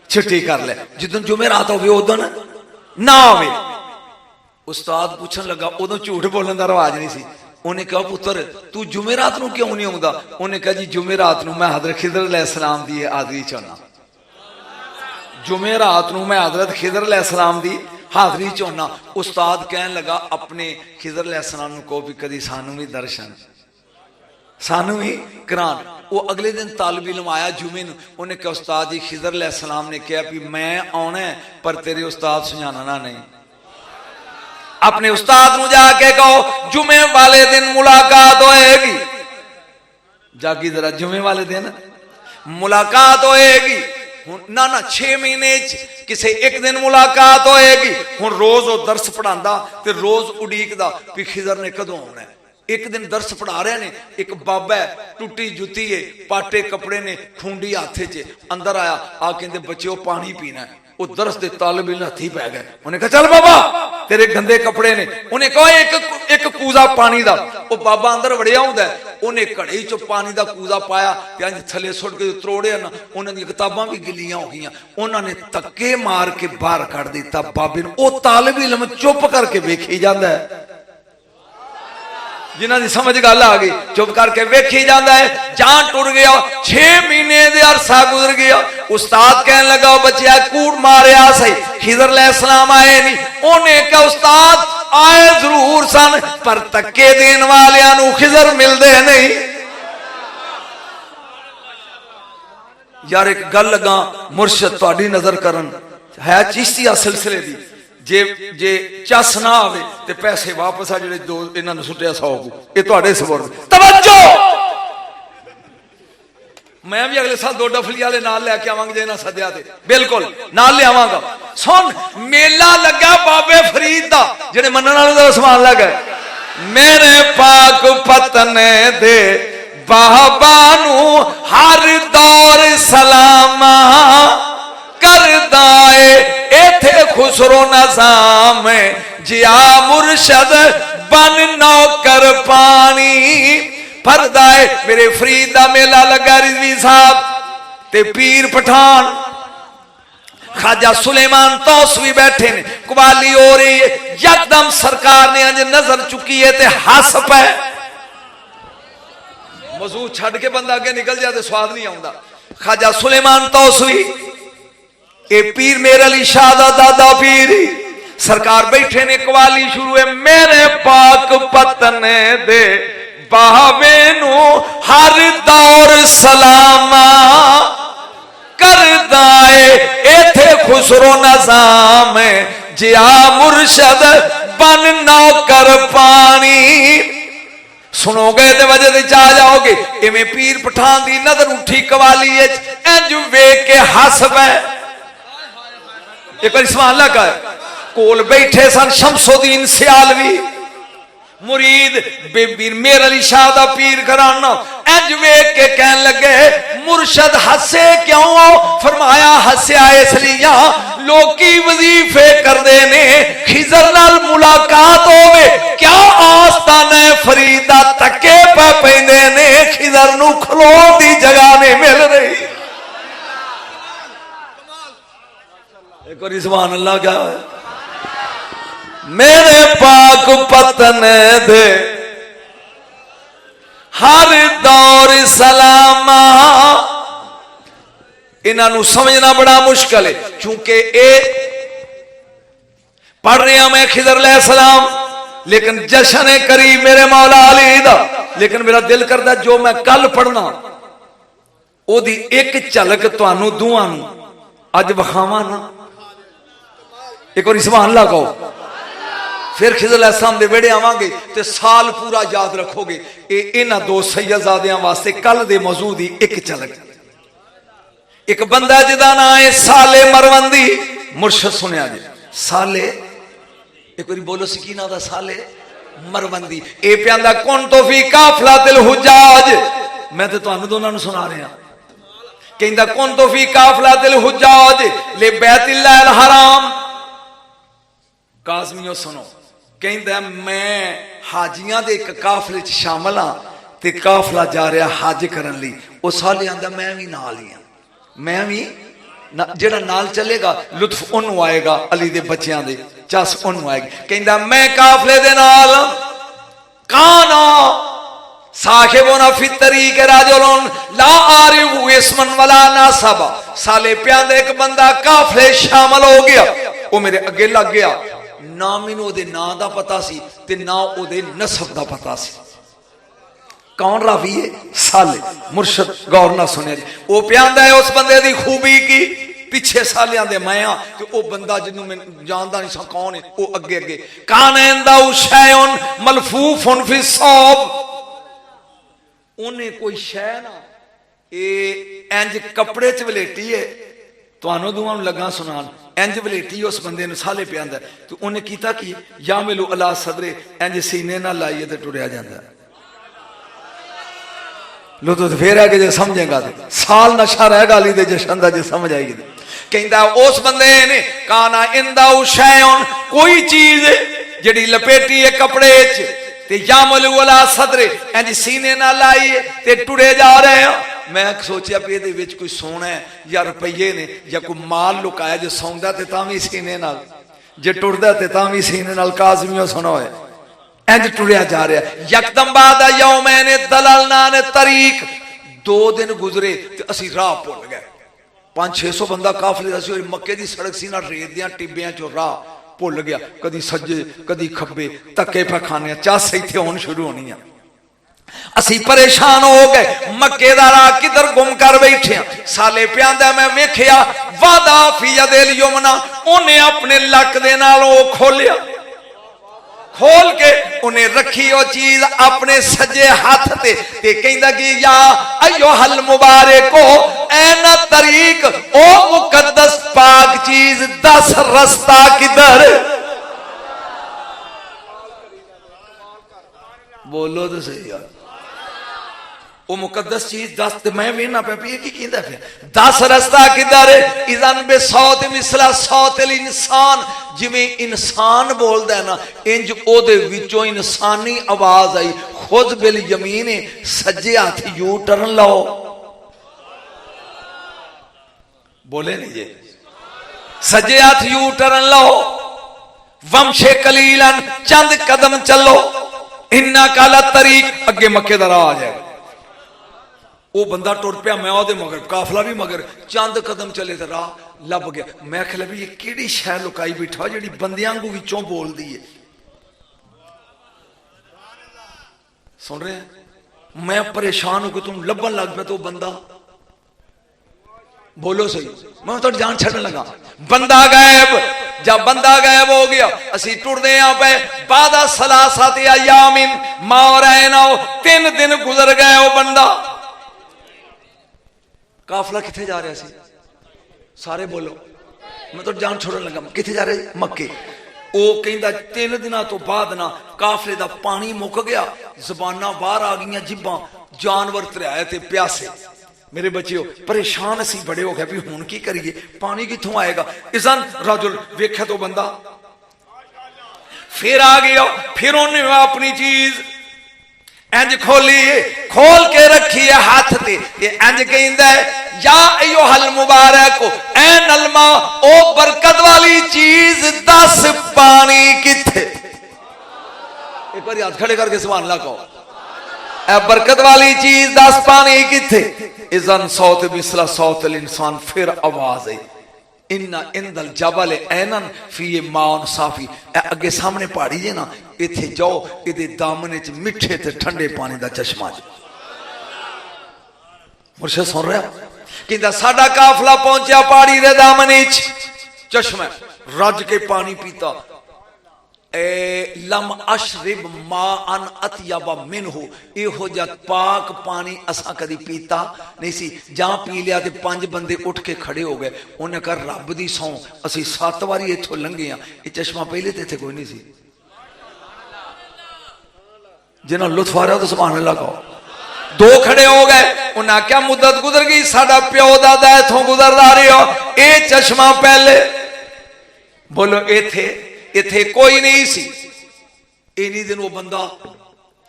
छुट्टी कर लै। जिदन जुमेरात हो उदन ना आवे। उस्ताद पूछन लगा, उदों झूठ बोलने का रिवाज नहीं सी। उन्हें कहा पुत्र तू जुमेरात नूं क्यों नहीं आउंदा? उन्हें कहा जी जुमेरात नूं मैं हज़रत खिदर अलैहिस्सलाम दी हाज़री च होना। जुमेरात नूं मैं हज़रत खिदर अलैहिस्सलाम दी हाज़री च होना। उस्ताद कहन लगा अपने खिदर अलैहिस्सलाम नूं कहो भी कदी सानू भी दर्शन सानू भी करान। वो अगले दिन तालिब इल्म आया जुमे नूं, उन्हें कहा उस्ताद जी खिदर अलैहिस्सलाम ने कहा भी मैं आना है पर तेरे उस्ताद सुझाना नहीं। अपने उस्ताद नूं जाके कहो जुमे वाले दिन मुलाकात होएगी। जागी जरा जुमे वाले दिन मुलाकात होएगी। ना ना 6 महीने किसी एक दिन मुलाकात होएगी। हुण रोज वो दर्स पढ़ांदा ते रोज उड़ीकदा भी खिदर ने कदों आउणा है। एक दिन दर्स पढ़ा रहे ने, एक बाबा है टुटी जुती है, पाटे कपड़े ने, ठूंडी हाथे च, अंदर आया आ कहंदे बच्चों पानी पीना है। वो दरस दे तालिब इल्म हथी पै गए। उन्हें कहा चल बाबा तेरे गंदे कपड़े ने। उन्हें कहा एक कूजा पानी दा। वो बाबा अंदर वड़िया हुंदा है, उन्हें घड़े च पानी दा कूजा पाया ते अंज थले सुट के त्रोड़िया ना। उन्हां दी किताबां भी गिलियां हो गईयां। उन्होंने धक्के मार के बाहर कढ़ दिता बाबे नूं। वो तालिब इल्म चुप करके वेखी जांदा है। जिन्हां दी समझ गल आ गई चुप करके वेखी जाता है। जान टुर गया, 6 महीने दे अरसा गुजर गया। उस्ताद कहन लगा बच्चा कूड़ मारिया सही, खिदर अलैहिस्सलाम आए नहीं। उन्हें कहा उस्ताद आए जरूर सन पर धक्के देने वालियां नूं खिदर मिलदे नहीं। यार एक गल लगा मुर्शद तुहाडी नजर करन है चिश्तिया सिलसिले दी। जे जे चस ना आवे ते पैसे वापस आ जेडे दो इन्हां नूं सुट्टिया 100 को ये तुहाडे सपुर्द। तवज्जो मैं भी अगले साल 2 डफली वाले नाल लैके आवांगा जे इन्हां सद्या ते बिल्कुल नाल ले आवांगा। सुन मेला लगा बाबे फरीद दा जेडे मनण वाले दा समान लगा। मेरे पाक पतने दे बाबा नूं हर दौर सलामा करदा ए एथे खुसरो नजाम जिया मुर्शद बन नौकर पानी फरदाए। मेरे फरीद दा मेला लगा रिजवी साहब ते पीर पठान ख्वाजा सुलेमान तौसवी बैठे ने, कवाली हो रही है। यकदम सरकार ने अंज नजर चुकी है ते हस पे। मौजू छड़ के बंदा अगे निकल जाए तो स्वाद नहीं आउंदा। ख्वाजा सुलेमान तौसवी ए पीर मेरे अली शाह दा दादा पीर सरकार बैठे ने, कवाली शुरू है। मेरे पाक पतने दे बावे नूं हर दौर सलामा करदा ए एथे खुसरो नजाम जिया मुर्शद बन नौकर पानी। सुनोगे तो वजह से आ जाओगे। इवें पीर पठान की नजर उठी कवाली इंज वेख के हस पे। एक बार सवाल लगा कोल बैठे सन शमसुद्दीन सियालवी मुरीद बेबीर मेर अली शाह दा पीर घराना। इंज वेख के कहन लगे मुर्शद हसे क्यों हो? फरमाया हसया इसलिए लोकी वजीफे करदे ने खिजर नाल मुलाकात होवे क्या आस्ताने फरीदा तके पे पैंदे ने खिजर नूं खलोण दी जगह नहीं मिल रही। एक और सुभान अल्लाह क्या है। मेरे पाक पतने दे हर दौर सलामा। इन्हों समझना बड़ा मुश्किल है क्योंकि ए पढ़ रहा मैं खिदर अलैहिस्सलाम लेकिन जश्न है करीब मेरे मौला अली दा। लेकिन मेरा दिल करता जो मैं कल पढ़ना ओदी एक झलक तुहानू दूआं नू अज विखावां ना। एक बार सुभान अल्लाह कहो। फिर खिदर अलैहिस्सलाम दे वेड़े आवांगे ते साल पूरा याद रखोगे। इन्हां 2 सैयदजादियां वास्ते कल दे मौजू दी एक झलक। एक बंदा जिदा नाम है साले मरवंदी मुर्शद सुनिया जी साले। एक बार बोलो सी ना दा साले मरवंदी। ए प्यांदा कौन तो फी काफला दिल हुजाज। मैं तो तुहानू दोनों सुना रहा कहता कुन तो फी काफला दिल हुजाज ले बैतिल्लाह अल हराम। काज़मियों सुनो, कहता मैं हाजियां दे एक काफले च शामिल हाँ ते काफला जा रहा हज करन लई। उस साले आंदा मैं भी नाल ही हाँ, मैं भी जेड़ा नाल चलेगा लुत्फ उन्होंने आएगा, अली दे बच्चों दे चस उन्होंने आएगी। कहता मैं काफले दे नाल काना साहिबुना फी तरीक राजुलन ला आरिफु इस्मन वला नासबा। साले प्यांदे एक बंदा काफले शामिल हो गया, वो मेरे अगे लग गया, ना मैनू ओदे नां दा पता सी ते ना ओदे नसब दा पता सी। कौन रावी है? साले मुर्शद, गौर ना सुने जी। वो प्यांदा है उस बंदे दी खूबी की पिछे सालियां दे मैं हाँ ते ओ बंदा जिन्नू मैं जानदा नहीं सा कौन है, वो अगे अगे कानंदा शैउन मलफूफुन फी सौब। उन्हें कोई शै ना ए इंज कपड़े च वलेटी है, तुहानू दुआं लगा सुनान, इंज वलेटी उस बंदे ने साले प्यांदा ते उन्हें कीता की या मिलो अला सदरे इंज सीने ना लाइए ते टुरिया जांदा। लो तो फिर है कि जे समझेगा तो साल नशा रहेगा अली दे जशन दा जे समझ आएगी। कहता उस बंदे ने काना इंदा शैउन कोई चीज जड़ी लपेटी है कपड़े च ते यामल वला सदरे इंज सीने ना लाई ते टुरे जा रहे हैं। मैं सोचा भी ये विच कोई सोना है या रुपये ने या कोई माल लुकाया जो सौंदा ते तां भी सीने नाल, जे टुरदा ते तां भी सीने नाल। काज़मियों सुनो है इंज टुरिया जा रहा। यकदम बाद यौमैन दललना ने तरीक, 2 दिन गुजरे ते असी राह भुल गए। 500-600 बंदा काफले दा सी, मक्के दी सड़क सी ना, रेत दियां टिब्बियां चो राह भुल गया, कदी सज्जे कदी खब्बे, धक्के पे खाने चस इत्थे होण शुरू होनी है। असी परेशान हो गए, मक्के दा राह किधर गुम कर बैठे। साले प्यांदा मैं वेखिया वादा फी यदिल युमना, उन्हें अपने लक दे नाल ओ खोलिया, खोल के उन्हें रखी वो चीज अपने सजे हाथ ते कहंदा कि या अय्युहल मुबारको ऐन तरीक, ओ मुकद्दस पाक चीज 10 रास्ता किधर। बोलो तो सही यार, वो मुकद्दस चीज 10 ते मैं भी ना पे की कींदा फिर 10 रास्ता किधर। इज़न बे सौत मिसला सौतिल इंसान, जिवें इंसान बोलदा है ना इंज ओदे विचों इंसानी आवाज आई, खुद बिल यमीन सज्जे हाथ यू टर्न लाओ। बोले नहीं जे, सज्जे हाथ यू टर्न लाओ, वमशे कलीलन चंद कदम चलो, इन्ना काला तरीक, अगे मक्के दा राह आ जाएगा। वो बंदा टुर पिया, मैं ओदे मगर, काफला भी मगर, चंद कदम चले तो राह लभ गया। मैं ख्याल भी ये किहड़ी शै लुकाई बैठा जिहड़ी बंदियां वांगू विचों बोलदी है। सुन रहे हैं? मैं परेशान होकर तुम लभन लग पे तो बंदा, बोलो सही, मैं तो जान छड़न लगा। बंदा गायब, जब बंदा गायब हो गया असी टुरदे आ पे बादा सलासाते अयामिन मारैना, 3 दिन गुजर गए। वो बंदा काफला किथे जा रहा सी? सारे बोलो, मैं तो जान छोड़न लगा। किथे जा रहे? मक्के। वो कहंदा 3 दिनों तो बाद ना काफले दा पानी मुक गया, जबाना बाहर आ गई, जिब्बां, जानवर तराए ते प्यासे। मेरे बच्चों परेशान असी बड़े हो गए भी हुण की करिए, पानी किथों आएगा। इज़न रजुल वेख्या तो बंदा फिर आ गया, फिर उन्हें अपनी चीज इंज खोली, खोल के रखी है हाथ ते, इंज कहंदा या अय्युहल मुबारक ऐ नलमा, ओ बरकत वाली चीज 10 पानी किथे। एक बार हाथ खड़े करके सुभान अल्लाह कहो, ऐ बरकत वाली चीज 10 पानी किथे। इज़न सौत मिसला सौतल इंसान, फिर आवाज आई इन्ना इंदल जबल ऐनन फी माउन साफी, अगे सामने पहाड़ी जे ना, इथे जाओ, इहदे दामने च मिठे ते ठंडे पानी दा चश्मा ज। मुर्शिद सुन रहा? कहंदा साडा काफला पहुंचा पहाड़ी दे दामने च, चश्मा रज के पानी पीता। लम अशरिब मा अन अतयबा मिनहु, इहो जा पाक पानी असा कदी पीता नहीं सी। जां पी लिया ते 5 बंदे उठ के खड़े हो गए। उन्हें कहा रब दी सौं असी 7 बारी इथों लंघे आ, ये चश्मा पहले तो इत्थे कोई नहीं सी। जिन्हां लुत्फ आ रहा तो सुभान अल्लाह कहो। दो खड़े हो गए, उन्हें आख्या मुद्दत गुजर गई, साडा प्यो दादा इथों गुजरदा रहे हो, ये चश्मा पहले बोलो इथे इथे कोई नहीं सी। इन्हीं दिन वो बंदा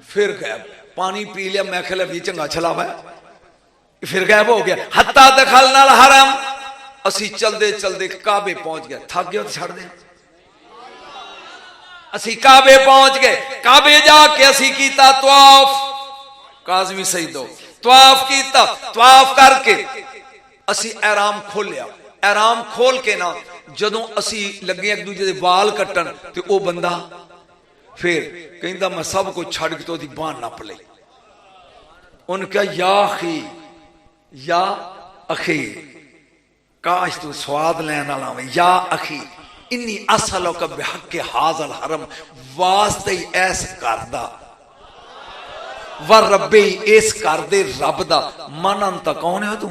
फिर गायब, पानी पी लिया, मैं ख्याल भी चंगा छलावा फिर गायब हो गया। हत्ता दखल नाल हरम, असी चलते चलते काबे पहुंच गए, थक गए तो छड़ दे, असी काबे पहुंच गए। काबे जाके असी कीता तवाफ, काज़मी सईदो तवाफ कीता, तवाफ करके असी एहराम खोलिया, एहराम खोल के ना जदों असी लगे एक दूजे दे वाल कट्टन ते ओ बंदा फिर कहंदा मैं सब कुछ छड़ के तो दी बांह नप लई। उन कहा या अखी या अखी, काश तू स्वाद लैन वाला होवे, या अखी इन्नी असलुका बिहक़्क़ि हाज़ल हरम, वास्ते ही ऐस करदा व रब्बे इस कर दे रब दा, मन अंत कौन है तू?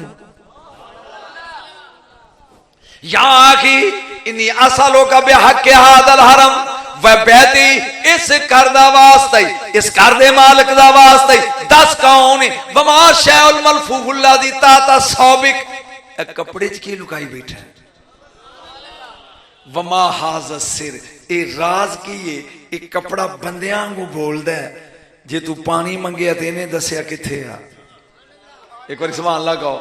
या आखी इन्नी असलुका बिहक़्क़ि हाज़ल हरम व बैती, इस कर दा वास्ते, इस कर दे मालिक दा वास्ते, दस कौन वमा शैउल मलफूफुल्ला दी ताता सौबिक, कपड़े च की लुकाई बैठा है, वमा हाज़ सिर, ए राज की है, एक कपड़ा बंदियां वांगू बोलदा है, जे तू पानी मंगया तो इन्हें दसिया किथे आ, एक बार सुभान अल्लाह कहो,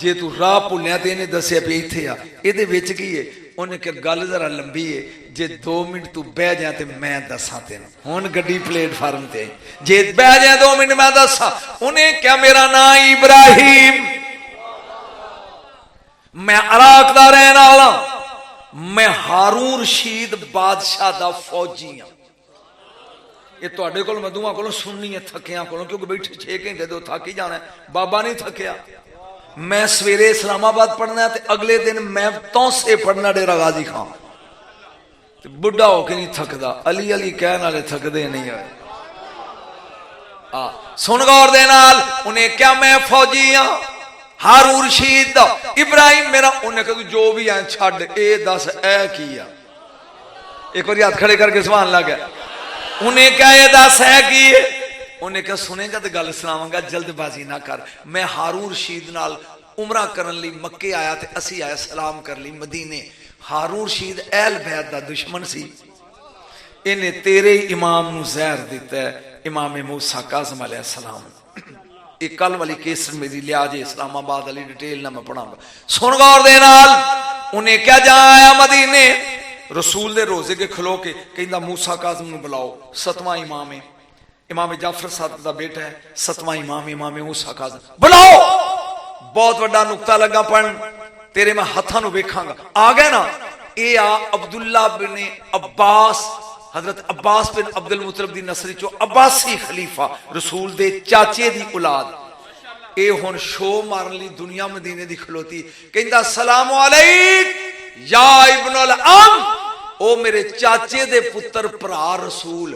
जे तू राह भुलिया तो इन्हें दसिया भी इथे आ, इहदे विच की है, उन्हें क्या गल जरा लंबी है, जे 2 मिनट तू बह जाए तो मैं दसा तेन, हुण गड्डी प्लेटफार्म ते, जे बह जाए 2 मिनट मैं दसा, उन्हें क्या मेरा नाम इब्राहिम, मैं इराक दा रहने वाला, मैं हारून रशीद बादशाह दा फौजी हाँ। ये तुहाडे कोल मधुआ कोलों सुननी है थकिया कोलों, क्योंकि बैठे 6 घंटे तो थक ही जाना है, बाबा नहीं थकिया। मैं सवेरे इस्लामाबाद पढ़ना है, अगले दिन मैं तौसे पढ़ना डेरा गाजी खां, बुढ़ा होके नहीं थकदा, अली अली कहने वाले थकदे नहीं है। सुन गौर दे नाल, उन्हें क्या मैं फौजी हाँ हारून रशीद दा, इब्राहिम मेरा, उन्हें कहा जो भी है छड़, ए दस ए की आ, एक बार हाथ खड़े करके सुभान अल्लाह कह, उन्हें क्या ये दस है की है, उन्हें क्या सुनेगा तो गल सुनावांगा, जल्दबाजी ना कर, मैं हारून रशीद नाल उमरा करन लई मक्के आया ते असी आया सलाम कर ली मदीने। हारून रशीद अहल बैत दा दुश्मन सी, इन्हें तेरे इमाम नू जहर दिता है, इमाम मूसा काज़म अलैहिस्सलाम। एक कल वाली केसर मेरी लिया जे इस्लामाबाद वाली डिटेल ना मैं पढ़ाऊंगा, सुन गौर दे नाल। उन्हें क्या जा आया मदीने, रसूल दे रोजे के खलो के कहंदा मूसा काज़म नू बुलाओ, 7वां इमाम है, इमाम जाफर सादिक दा बेटा है, 7वां इमाम इमाम मूसा काज़म, बुलाओ। बहुत बड़ा नुकता लगा पढ़न, तेरे मैं हथा नू वेखांगा। आ गए ना, ए आ अब्दुल्ला बिन अब्बास, हजरत अब्बास बिन अब्दुल मुतलब दी नसरी चो अब्बासी खलीफा, रसूल दे चाचे दी औलाद। ए हुण शो मारन लई दुनिया मदीने दी खलोती, कहंदा सलाम अलैक या इब्नुल अम, ओ मेरे चाचे दे पुत्र भरा रसूल,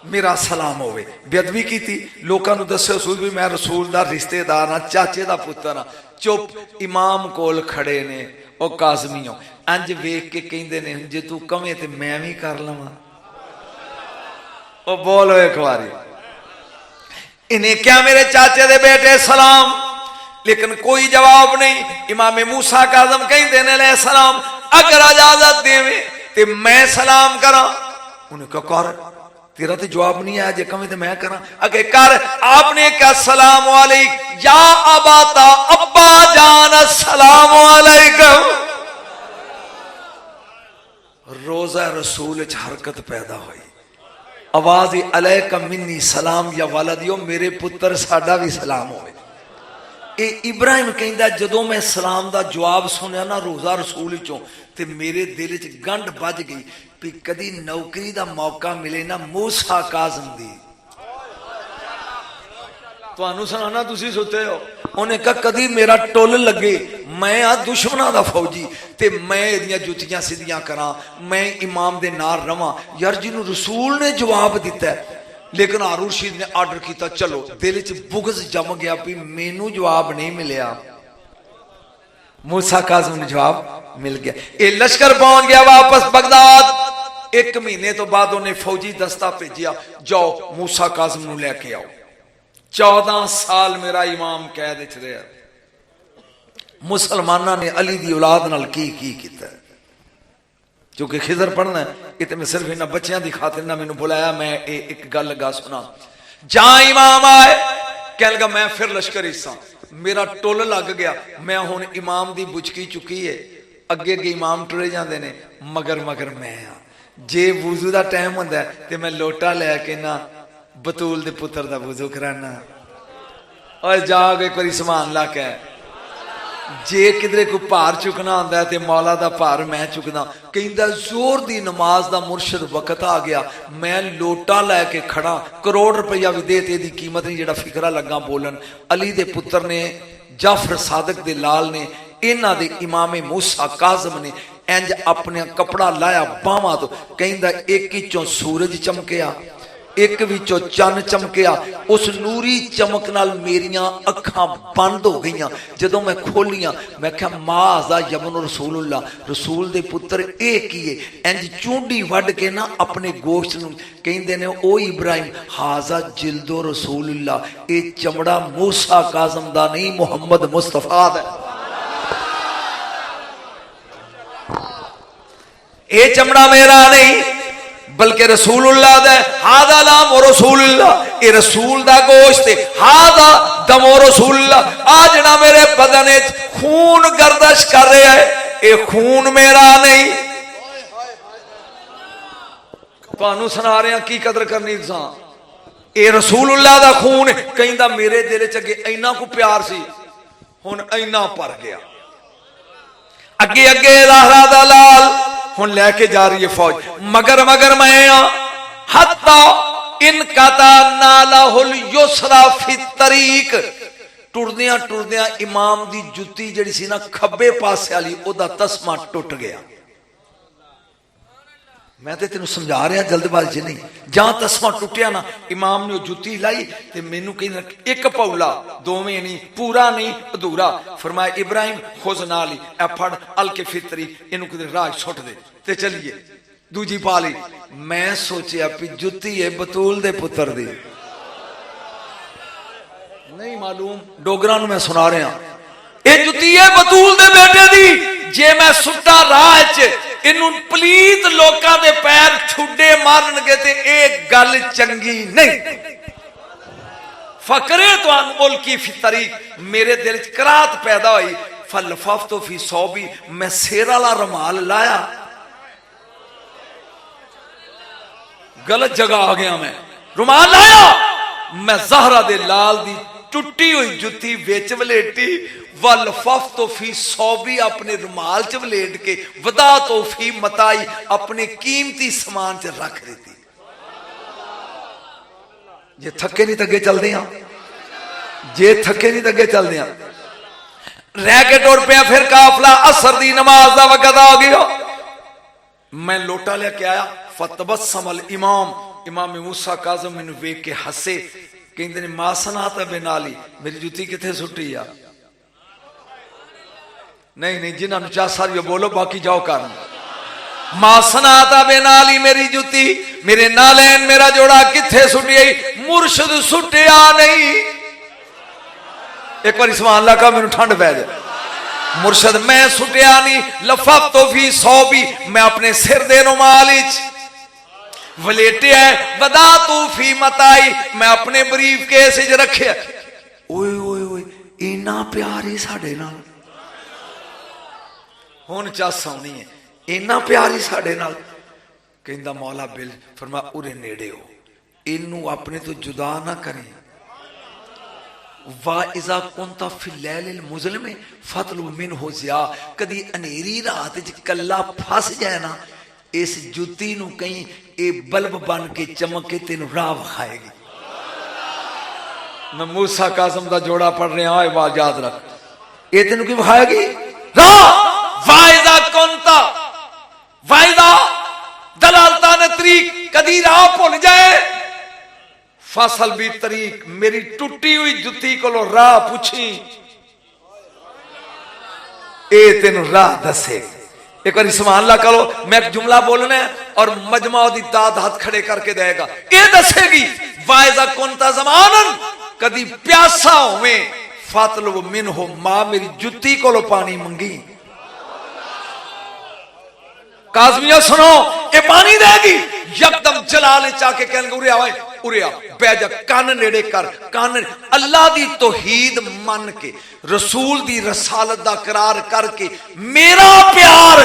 मेरा सलाम होवे। बेअदबी की थी, लोगों को दस्यो रसूल भी मैं रसूल दा रिश्तेदार हाँ, चाचे दा पुत्र हाँ। चुप, इमाम कोल खड़े ने, ओ काज़मियों अंज वेख के कहंदे ने जे तू कवे ते मैं भी कर लवां, ओ बोलो एक बारी, इन्हें क्या मेरे चाचे दे बेटे सलाम, लेकिन कोई जवाब नहीं। इमाम मूसा काज़म कहंदे ने ले सलाम, अगर इजाजत देवे ते मैं सलाम करा। उन्हें क्या कर, तेरा तो जवाब नहीं आया, जे कमे तो मैं करा, अगे कर। आपने क्या सलाम अलैक या अबाता, अब्बा जान सलाम अलैकुम। रोजा रसूल च हरकत पैदा हुई, आवाज अलैका मिन्नी सलाम या वालदियो, मेरे पुत्र साडा भी सलाम होवे। ए इब्राहिम कहंदा जदों मैं सलाम दा जवाब सुनिया ना रोजा रसूल चों, ते मेरे दिल च गंढ बज गई भी कदी नौकरी दा मौका मिले ना मूसा काज़म दी। तुहानू सुनाना, तुसी सुते हो। उन्हें कहा कदी मेरा टुल लगे, मैं आ दुश्मना दा फौजी, ते मैं इहदियां जुतियां सीधियां करा, मैं इमाम दे नाल रवां। यार जिन्हों रसूल ने जवाब दिता है, लेकिन हारून रशीद ने आर्डर किया, चलो। दिल च बुगज जम गया भी मैनू जवाब नहीं मिलिया, मूसा काज़म ने जवाब मिल गया। ये लश्कर पहुंच गया वापस बगदाद। एक महीने तो बाद उन्हें फौजी दस्ता भेजिया, जाओ मूसा काज़म नूं लैके आओ। 14 साल मेरा इमाम कैद च रहा। मुसलमाना ने अली दी औलाद नाल की कीता, क्योंकि खिजर पढ़ना है। ये तो मैं सिर्फ इन्होंने बच्चों की खातिर ना मैंने बुलाया, मैं एक गल लगा सुना। जहां इमाम आए कह लगा मैं फिर लश्कर हिस्सा, मेरा टुल लग गया। मैं हुण इमाम की बुचकी चुकी है, अगे अगे इमाम टुरे जाते ने, मगर मगर मैं जे वुजू का टाइम होंदा ते मैं लोटा लैके ना बतूल दे पुत्र दा वुजू कराना, और जाके एक बारी समान ला के जे किधरे कोई भार चुकना होंदा ते मौला दा भार मैं चुकदा। कहंदा जोर दी नमाज दा मुर्शद वक्त आ गया, मैं लोटा लैके खड़ा, करोड़ रुपया भी दे ते दी कीमत नहीं जेड़ा फिकरा लगा बोलन। अली दे पुत्र ने, जाफर सादक दे लाल ने, इन्हां दे इमामे मूसा काज़म ने इंज अपने कपड़ा लाया बावां तो, कहंदा एक विचों सूरज चमकिया, एक विचों चन चमकिया। उस नूरी चमक नाल मेरियां अखां बंद हो गई। जदों मैं खोलियां मैं क्या माज़ा यमन रसूलुल्लाह, रसूल दे पुत्र ए की है। इंज चूंडी वड के ना अपने गोश्त नूं कहंदे ने, ओ इब्राहिम हाजा जिल्दो रसूलुल्लाह, ए चमड़ा मूसा काज़म दा नहीं मुहम्मद मुस्तफा दा, ए चमड़ा मेरा नहीं बल्कि रसूलुल्लाह दा। हादा लाम रसूलुल्लाह, ए रसूल दा गोश्त, हादा दमो रसूलुल्लाह। आज ना मेरे बदन खून गर्दश कर रहा है, ए खून मेरा नहीं। तुहानू सुना रहे की कदर करनी तुसां, ए रसूलुल्लाह दा खून। कहंदा मेरे दिल च अगे इन्ना को प्यार सी, हुण इन्ना भर गया। अगे अगे ज़हरा दा लाल हुण लैके जा रही है फौज, मगर मगर मैं हत्ता इनकता नालाहुल युसरा फी तरीक। टुरदियां टुरदियां इमाम दी जुत्ती जिहड़ी सी ना खब्बे पासे वाली, ओदा तस्मा टुट गया। मैं तो तेन समझा रहा जल्दबाजी नहीं। जहां तस्मा टुटिया ना, इमाम ने जुत्ती लाई ते मैनू कहना एक पौला, दोवें नहीं, पूरा नहीं अधूरा। फरमाया इब्राहिम खुज नाल ही ए फड़ अल के फितरी, इनू किधरे राह सुट दे ते चलिए। दूजी पा ली। मैं सोचिया भी जुत्ती है बतूल दे पुत्र दी, नहीं मालूम डोगरा मैं सुना रहा, ये जुत्ती है बतूल दे बेटे दी। जे मैं सुट्टा राह च इनू पलीत लोकां दे पैर छुड्डे मारनगे ते ए गल चंगी नहीं। फकरे तुहान मुल्की फी तरीक, मेरे दिल च कराहत पैदा हुई। फलफफ्तु फी सौबी, मैं सिर वाला रुमाल लाया, गलत जगह आ गया। मैं रुमाल लाया, मैं ज़हरा दे लाल दी टुटी हुई जुत्ती विच वलेटी। वलफफ्तु फी सौबी, अपने रुमाल च वलेट के, वदा तो फी मताई, अपने कीमती समान च रख देती। जे थके नहीं तगे चलते हैं, जे थके नहीं तगे चलते हैं। रह के टुर पिया, फिर काफला असर दी नमाज का वक्त आ गया। मैं लोटा लेके आया, फतबस्समल इमाम, इमाम मूसा काज़म मैनू वेख के हसे। कहते ने मासना बेनाली, मेरी जुत्ती किथे सुटी आ? नहीं नहीं, जिन्होंने चाह सारी बोलो, बाकी जाओ कर। मासना बेनाली, मेरी जुत्ती, मेरे नालैन, मेरा जोड़ा किथे सुटी आई? मुर्शद सुटिया नहीं। एक बार समान लगा, मैनू ठंड पै जाए। मुर्शद मैं सुटिया नहीं। लफफ्तु फी सौबी, मैं अपने सिर दे रुमाल वलेटे है। वदा तू फी मताई, मैं अपने बरीफ केस रखे। ओए ओए ओए, इना प्यार ही साडे नाल, हुण चस आउणी है, इना प्यार ही साडे नाल। कहंदा मौला बिल, फरमाया उरे नेड़े हो, इनू अपने तो जुदा ना करें। वा इज़ा कुंता फी लैलिल मुज़लिम फतलु मिनहु ज़िया, कदी अनेरी रात च कल्ला फस जाए ना, इस जुत्ती नू कहीं ए बल्ब बन के चमक के तेन राह विखाएगी। मैं मूसा काज़म दा जोड़ा पढ़ रहा है, बात याद रख, ये तेन की विखाएगी राह। वाइजा कुंता वाइजा दलालता ने तरीक, कदी राह भुल जाए, फसल भी तरीक, मेरी टुटी हुई जुत्ती को राह पूछी, ए तेन राह दसे। एक बार सुभान अल्लाह करो। मैं एक जुमला बोलना है और मजमा दी दाद हाथ खड़े करके देगा, ये दसेगी वायजा कुंता ज़मानन, कदी प्यासा होवे फातलु मिनहु मां, मेरी जुत्ती कोलो पानी मंगी। काज़मिया सुनो, ये पानी देगी। यकदम जलाल चाके कहने उरे आवे, उरे आ बैजा, कान नेड़े कर, कान अल्लाह दी तौहीद मन के, रसूल दी रसालत दा करार करके, मेरा प्यार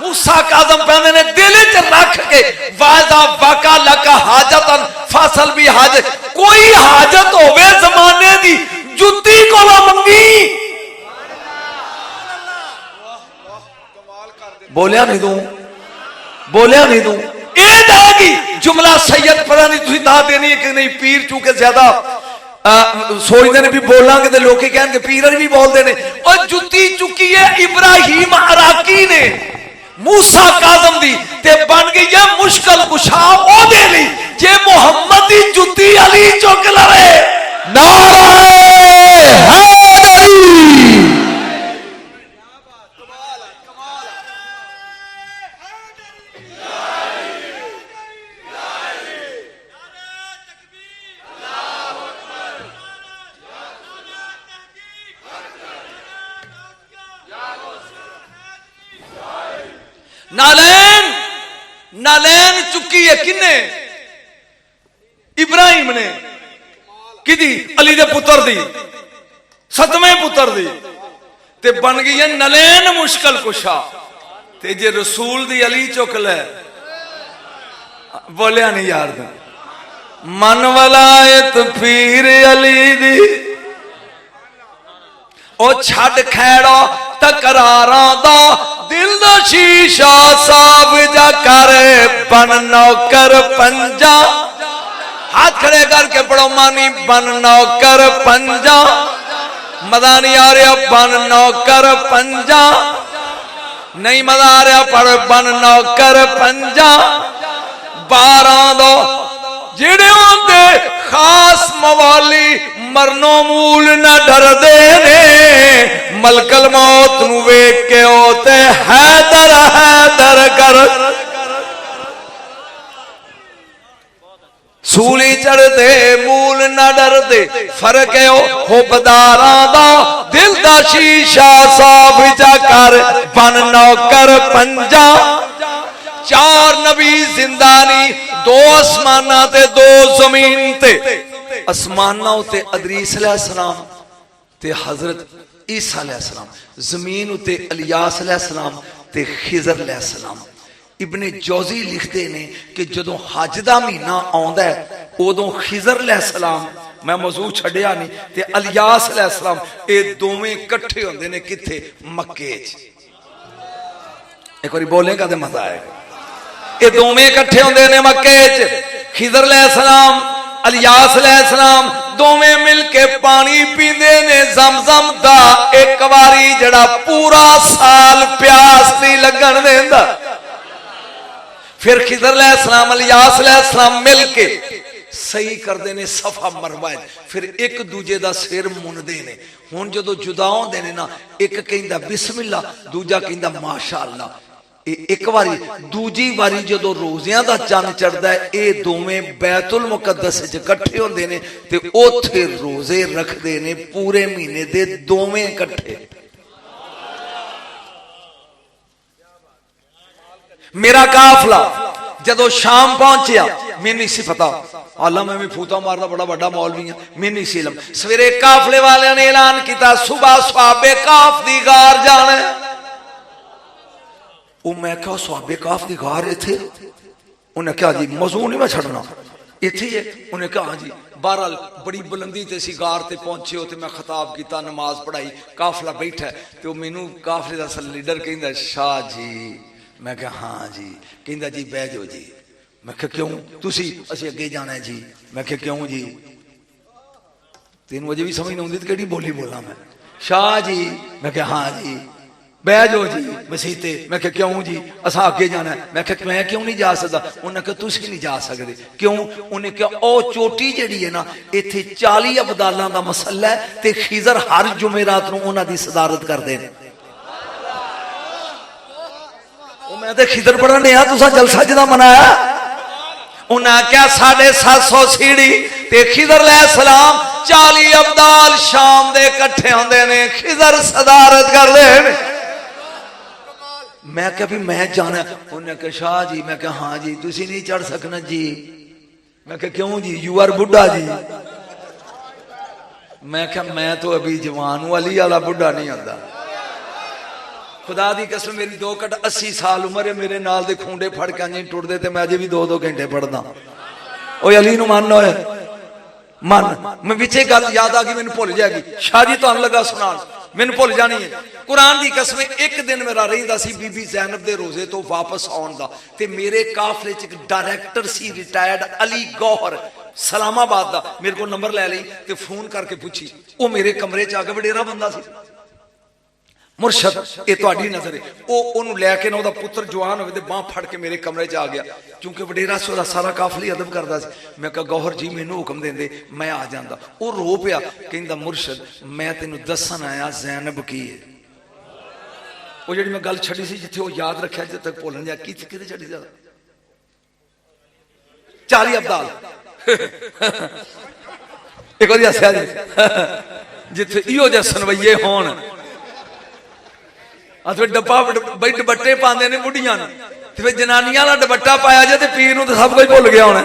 मूसा काज़म कहने ने दिल च रख के, वादा वाका लका हाजतन फसल भी हाजत, कोई हाजत होवे जमाने दी जुत्ती कोलो मंगी। बोलिया नहीं तू, बोलिया नहीं तू, ये जाएगी जुमला सैयद पता नहीं तुझी दाद देनी है कि नहीं। पीर चूंकि ज्यादा सोचते ने भी बोलांगे तो लोग कहेंगे पीर भी बोलते ने। और जुत्ती चुकी है इब्राहिम अराकी ने मूसा काज़म दी, ते बन गई है मुश्किल कुशा ओदे लई जे मुहम्मद दी जुत्ती अली चुक लवे। नारे हैदरी। नालैन, नालैन चुकी है किन्ने? इब्राहिम ने। किदी? अली दे पुत्र दी, सतवें पुत्र दी, ते बन गई है नलैन मुश्किल कुशा। ते जे रसूल दी अली चुक ले, बोलिया नहीं यार, मन वलायत पीर अली दी, ओ छड़ खैड़ा तकरारा दा, दिल दा शीशा साफ जा कर, बन नौकर पंजा। हाथ खड़े करके पढ़ो मानी, बन नौकर पंजा। मजा नहीं आ रहा, बन नौकर पंजा। नहीं मजा आ रहा, पढ़ बन नौकर पंजा। 12 दो जेड़े होंदे खास मवाली मरनो मूल न डरदे ने, मलकल मौत नू वेख के ओते हैदर हैदर कर। सूली चढ़दे मूल न डरदे, फर्क है हुबदारां दा, दिल दा शीशा साफ जा कर, बन नौकर पंजा। 4 नबी जिंदानी, 2 आसमाना ते 2 जमीन ते। आसमाना उते अदरीस अलैहिस्सलाम ते हजरत ईसा अलैहिस्सलाम, जमीन उते इलियास अलैहिस्सलाम ते खिजर अलैहिस्सलाम। इब्ने जौजी लिखते ने कि जदों हज दा महीना आउंदा है उदों खिजर अलैहिस्सलाम, मैं मौजू छड्डिया नहीं, ते इलियास अलैहिस्सलाम, ये दोवें इकट्ठे होंदे ने किथे? मक्के च। एक बारी बोलेगा तो मजा आएगा। ये दोवें इकट्ठे होंदे ने मक्के च। खिजर अलैहिस्सलाम, इलियास अलैहिस्सलाम दोवें मिलके पानी पींदे ने ज़मज़म दा। एक बारी जड़ा पूरा साल प्यास नहीं लगन देंदा। फिर खिजर अलैहिस्सलाम, इलियास अलैहिस्सलाम मिलके सही करते ने सफा मरवा, फिर एक दूजे का सिर मुनते ने। हुण जदों जुदा होंदे ने ना, एक कहंदा बिस्मिल्ला, दूजा कहंदा माशा अल्लाह। एक बारी, दूजी बारी जदों रोज़ियां दा चंद चढ़दा है, ये दोवें बैतुल मुकद्दस च इकट्ठे होंदे ने ते ओथे रोजे रखदे ने पूरे महीने दे दोवें इकट्ठे। मेरा काफला जदों शाम पहुंचया, मैनूं नहीं सी पता, हालां मैं भी फूता मारदा बड़ा बड़ा मौलवी हां, मैनूं नहीं सी इल्म। सवेरे काफले वालियां ने ऐलान किया सुबह सहाबे काफ दी गार जाना। मैं क्या सहाबे काफ दी गार इत्थे? उन्हें क्या जी मौजू नहीं मैं छड़ना, इत्थे है। उन्हें कहा हाँ जी। बहरहाल बड़ी बुलंदी ते सी गार ते पहुंचे हो, ते मैं खिताब किया, नमाज पढ़ाई, काफला बैठा तो मैनू काफले का लीडर कहंदा शाह जी। मैं क्या हाँ जी। कहंदा जी बह जाओ जी। मैं क्या क्यों? तुसी असीं अगे जाना है जी। मैं क्या क्यों जी? तेनू अजे भी समझ नहीं आउंदी कि बोली बोला मैं। शाह जी। मैं क्या हाँ जी। बह जाओ जी मसीते। मैं क्या क्यों जी? असा अगे जाना है। मैं क्या मैं क्यों नहीं जा सकता? उन्हें कहा तुसी नहीं जा सकते। क्यों? उन्हें कहा ओ चोटी जिहड़ी है ना, इत्थे 40 अबदालां दा मसला है, ते खिजर हर जुमेरात नूं उन्हां दी सदारत करदे ने। मैं तो खिदर पढ़न दिया तुसा जलसा जदा मनाया उन्हें आख्या 750 सीढ़ी ते खिदर अलैहिस्सलाम 40 अब्दाल शाम दे इकट्ठे होंदे ने खिदर सदारत करदे ने मैं क्या भी मैं जाना उन्हें कहा शाह जी मैं क्या हाँ जी तुसी नहीं चढ़ सकना जी मैं क्या क्यों जी यू आर बुढ़ा जी मैं क्या मैं तो अभी जवान हूं अली वाला बुढ़ा नहीं आता खुदा दी कसम मेरी 2 घट 80 साल उम्र है मेरे नाल दे खूंडे फड़ के अंज टुटदे ते मैं अजे भी 2-2 घंटे पढ़दा ओए अली नूं मन होए मन मैं विचे गल याद आ गई मैनूं भुल जाएगी शाह जी तुहानूं लगा सुनाण मैनूं भुल जानी है कुरान दी कसम एक दिन मेरा रहिंदा सी बीबी ज़ैनब दे रोजे तो वापस आउण दा ते मेरे काफले च एक डायरैक्टर सी रिटायर्ड अली गौहर सलामाबाद दा मेरे को नंबर लै लई ते फोन करके पूछी वो मेरे कमरे च आके वडेरा बंदा सी मुरशद ये तुहाडी नजर है वो ओनू लैके ना ओदा पुत्र जवान होवे ते बांह फड़ के मेरे कमरे च आ गया क्योंकि वडेरा से ओदा सारा काफली अदब करदा सी मैं कहा गौहर जी मैनू हुक्म देंदे मैं आ जांदा वो रो पिया कहंदा मुरशद मैं तैनू दसन आया ज़ैनब की है वो जिहड़ी मैं गल छड्डी सी जिथे वो याद रखिया जद तक भुलन जा किते छड्डी जा 40 अब्दाल एक बार हस्या जी जिथे इहो जिहा सनवैये होण डब्बा बई दुपट्टे पाते ने बुढ़िया फिर जनानियां वाला दुपट्टा पाया जाए तो पीर नूं सब कुछ भुल गया होना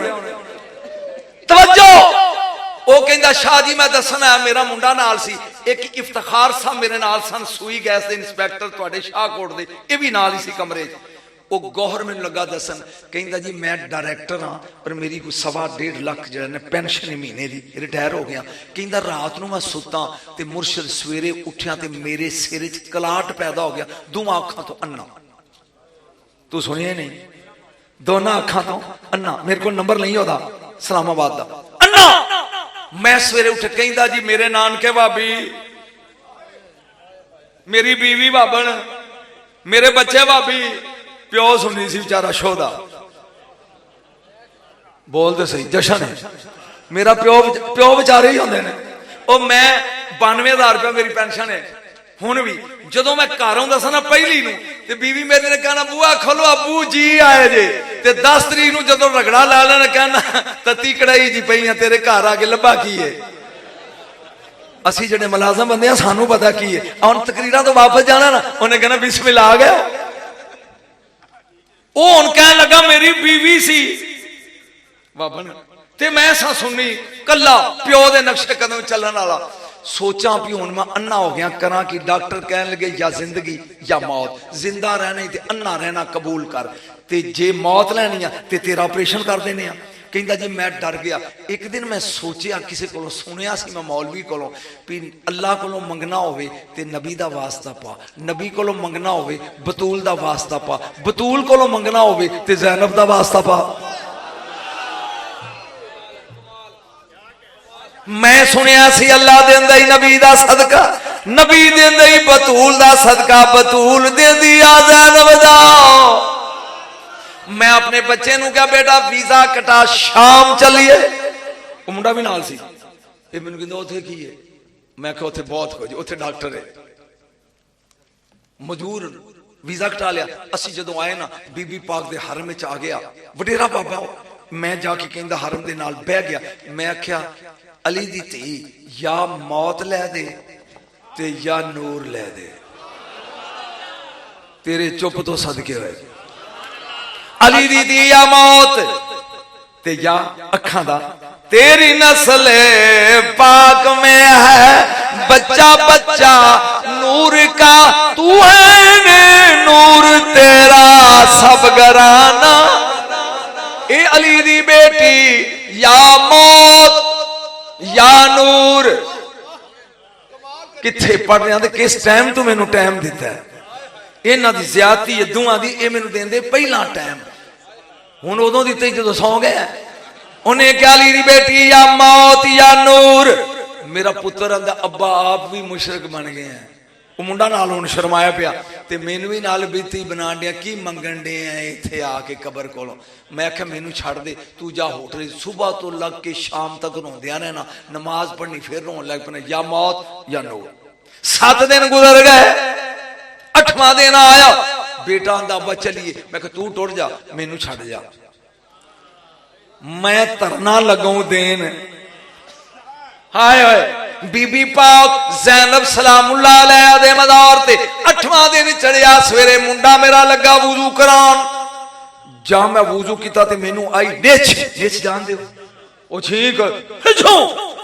तवज्जो वो कहंदा शाह जी मैं दसना मेरा मुंडा नाल सी एक इफ्तिखार साहब मेरे नाल सन सूई गैस के इंस्पैक्टर तुहाडे शाहकोट दे ये भी नाल ही सी कमरे वो गौहर मैनूं लगा दसन कहंदा जी मैं डायरैक्टर हाँ पर मेरी कोई 1.5 लाख जो ने पेंशन महीने की रिटायर हो गया कहंदा रात नूं मैं सुता ते मुरशद सवेरे उठिया ते मेरे सिर च कलाट पैदा हो गया दोवां अखां तो अन्ना तू सुनिया नहीं दोनों अखां तो अन्ना मेरे को नंबर नहीं होता इस्लामाबाद दा अन्ना मैं सवेरे उठ कहंदा जी मेरे नानके भाभी मेरी बीवी भाभन मेरे बच्चे भाभी प्यो सुनी सी बेचारा शोदा बोल तो सही जशन है मेरा प्यो बेचारे ही होंगे ने और मैं 92,000 रुपया मेरी पेंशन है हुण भी जदों मैं घर आउंदा सा ना पहली नूं ते बीवी मेरे ने कहना बुआ खोलो अबू जी आए जे ते 10 तरीक नूं जदों रगड़ा ला लेना कहना तत्ती कढ़ाई जी पई तेरे घर आके लभा की है असी जिहड़े मुलाजम बंदे सानू पता की है हुण तकरीरां तो वापस जाना ना उन्हें कहना बिस्मिल्लाह आ गया वो हुण कहन लगा मेरी बीवी सी बाबन ते मैं सा सुननी कला प्यो दे नक्शे कदम चलन वाला सोचा भी हुण मैं अन्ना हो गया करा कि डॉक्टर कहन लगे या जिंदगी या मौत जिंदा रहना ते अन्ना रहना कबूल कर ते जे मौत लैनी आ ते तेरा ऑपरेशन कर देने आ कहंदा जी मैं डर गया एक दिन मैं सोचिया किसी को सुनिया सी मैं मौलवी को भी अल्लाह को मंगना होवे ते नबी दा वास्ता पा नबी को मंगना होवे बतूल दा वास्ता पा बतूल को मंगना होवे ते ज़ैनब दा वास्ता पा मैं सुनिया सी अल्लाह देंदा ही नबी दा सदका नबी देंदा ही बतूल दा सदका बतूल देंदी आ ज़ैनब दा मैं अपने बच्चे नूं क्या बेटा वीजा कटा शाम चलिए वो मुंडा भी नाल सी ये मैनूं कहंदा उत्थे की है मैं कहा उत्थे बहुत कुछ उत्थे डॉक्टर है मजबूर वीजा कटा लिया असी जदों आए ना बीबी पाक दे हरम विच आ गया वडेरा बाबा मैं जाके कहंदा हरम दे नाल बह गया मैं आख्या अली दी धी या मौत लै दे ते या नूर लै दे तेरे चुप तो सदके होए अली दी दी या मौत ते या अखां दा तेरी नस्ल पाक में है बच्चा बच्चा नूर का तू है नूर तेरा सब घराना ए अली दी बेटी या मौत या नूर किथे पढ़ रहे हैं किस टाइम तू मैनू टाइम दिता है इन्हां दी ज़्यादती है दुआं दी ए मैनू देंदे पहला टाइम हुण उदों दिते जदों सौ गया उन्हें क्या ली दी बेटी या मौत या नूर मेरा पुत्र आंदा अब्बा आप भी मुशरक बन गए हैं वो मुंडा नाल हुण शर्माया पिया ते मैनू भी नाल बीती बना दिया की मंगण दे इत्थे आके कबर कोलों मैं आख्या मैनू छड़ दे तू जा होटल सुबह तो लग के शाम तक रोंदियां रहना नमाज पढ़नी फिर रोन लग पैना या मौत या नूर 7 दिन गुजर गए 8वां दिन आया बेटा आंदा अब्बा चलिए, मैं कहा तू टुर जा, मैनू छड़ जा, मैं तरना लगूं देन। हाय हाय बीबी पाक ज़ैनब सलामुल्लाह अलैहा दे मज़ार ते 8वां दिन चढ़िया, सवेरे मुंडा मेरा लगा वुजू करान, जा मैं वुजू किता ते मैनू आई निच जान दे ओ ठीक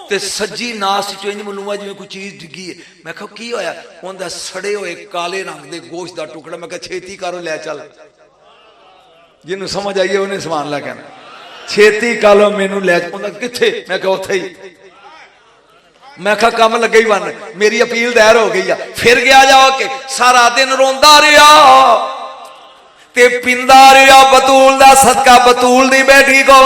ते सज्जी नास चो इंज मलूआ जिवें कोई चीज डिगी है। मैं कहा की होया? उहदा सड़े हुए काले रंग दे गोश्त दा टुकड़ा। मैं कहा छेती करो लै चल, जिन्नू समझ आइए उन्हें समान ला कहना, छेती कालो मैनू लै। किथे? मैं कहा उत्थे ही। मैं कहा कम लगे ही बन, मेरी अपील दायर हो गई है। फिर गया जाके सारा दिन रोंदा रहा ते पिंदा रहा बतूल दा सदका, बतूल दी बेटी को।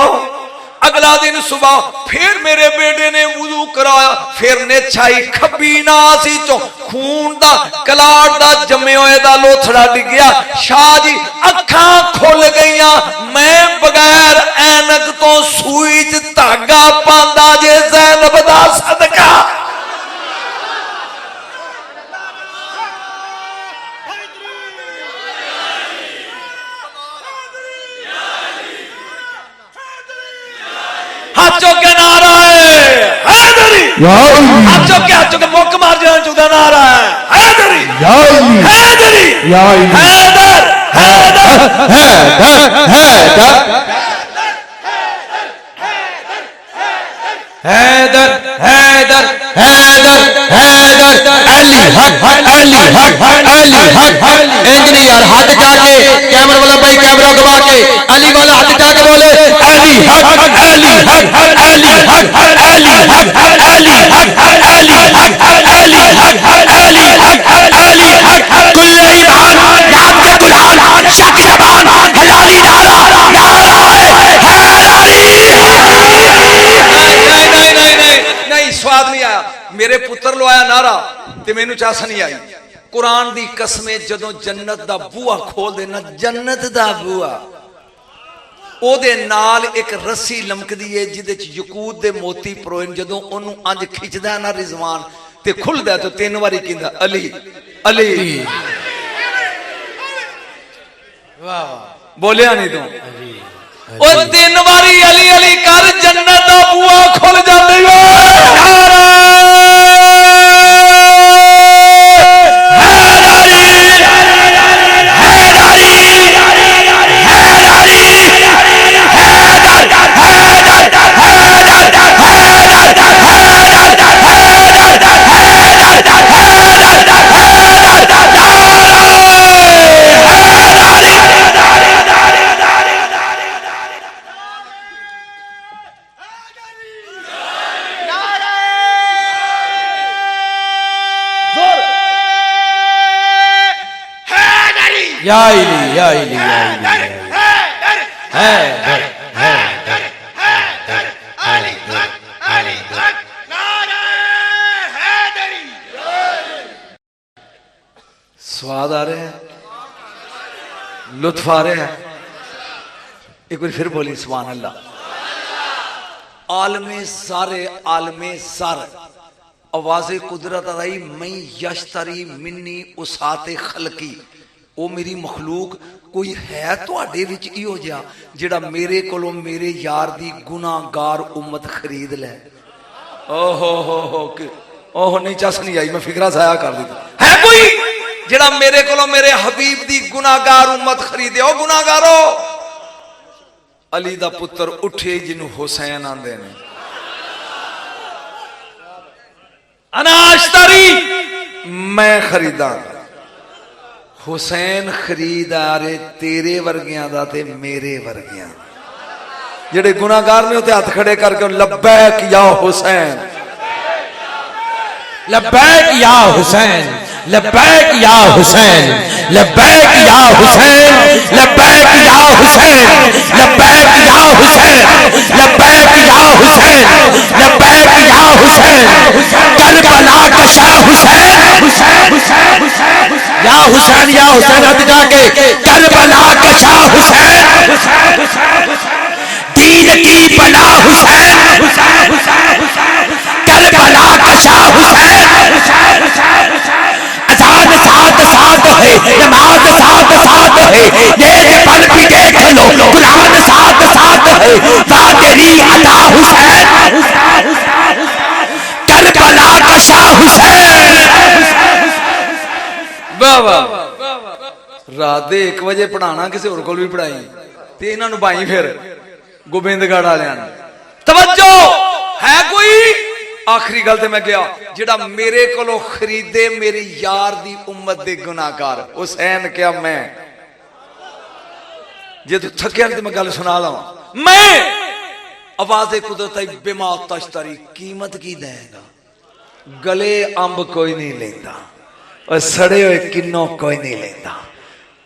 अगला दिन सुबह फिर मेरे बेटे ने वुजू कराया, फिर नेछाई खब्बी नासी चो खून दा कलाट दा जमे होए दा लोथड़ा डिगया। शाह जी अखां खुल गईयां, मैं बगैर ऐनक तो सूई च धागा पांदा जे ज़ैनब दा सदका। हाथ चौके नारा है हैदरी, हाथ चौके मुक मार जाना चुदा नारा है हैदरी, हैदरी, हैदर, हैदर, हैदर, हैदर, हैदर, हैदर, अली हक, अली हक, अली हक। इंजनी यार हाथ जाके कैमरा वाला भाई कैमरा घुमा के अली वाला हाथ जाके बोले अली हक, अली हक, अली हक, अली हक, अली हक, अली हक, अली हक, अली हक, अली हक। कुल्ले ईमान नाम के कुरान शक जबान हलाली नारा नारा है हैदरी। नहीं स्वाद नहीं आया। मेरे पुत्र लो आया नारा ते मैनू चास नहीं आई। कुरान दी कसमें जदों जन्नत दा बूहा खोल देना, जन्नत दा बूहा ओदे नाल एक रस्सी लमकदी है जिदे च यकूत दे मोती परोए। जदों ओनू अंज खिचदा ना रिजवान ते खुलदा तो 3 वारी कहंदा अली अली। वाह बोलिया नहीं तू ओ 3 वारी अली अली कर, जन्नत दा बूहा खुल जांदा है। या इली या इली या इली हैदर, हैदर, हैदर, अली हक, अली हक, नारा हैदरी। स्वाद आ रहा है, लुत्फ आ रहा है। एक बार फिर बोली सुभान अल्लाह। आलमे सारे आलमे सर आवाज़े कुदरत आई, मैं यश्तरी मिन्नी उसाते खलकी। ओ मेरी मखलूक कोई है तुहाडे विच इहो जिहा जिहड़ा मेरे कोलों मेरे यार दी गुनाहगार उम्मत खरीद ले। ओहो ओहो नहीं चस नहीं आई, मैं फिक्रा जाया कर दी। है कोई जिहड़ा मेरे कोलों मेरे हबीब दी गुनाहगार उम्मत खरीदे? ओ गुनाहगारो अली दा पुत्र उठे जिन्नू हुसैन आंदे ने। अनाश्तरी मैं खरीदा, हुसैन खरीदारे तेरे वर्गियां दा ते मेरे वर्गियां। जेड़े गुनाहगार ने उते हाथ खड़े करके लब्बैक या हुसैन, लब्बैक या हुसैन, लब्बैक या हुसैन, लब्बैक या हुसैन, लब्बैक या हुसैन, लब्बैक या हुसैन, लब्बैक या हुसैन, लब्बैक या हुसैन, करबला का शाह हुसैन, या हुसैन या हुसैन। हद जाके करबला का शाह हुसैन, दीन की बला हुसैन, करबला का शाह हुसैन। अजान साथ साथ है, नमाज साथ साथ वाह तेरी अदा हुसैन, करबला का शाह हुसैन। वाह वाह। रात दे 1 ਵਜੇ पढ़ाना किसी होर कोल भी पढ़ाई ते इन्हां नूं भाई फिर गोबिंदगढ़ वालियां ने। तवज्जो है कोई? आखिरी गल ते मैं गया जेड़ा मेरे कोलों खरीदे मेरी यार दी उम्मत दे गुनाहगार हुसैन क्या मैं जे तू थकिया ते मैं गल सुना लवां। मैं आवाज़ कुदरत बिमा तश्तरी कीमत की देगा। गले अंब कोई नहीं लेता और सड़े हुए किन्नों कोई नहीं लेता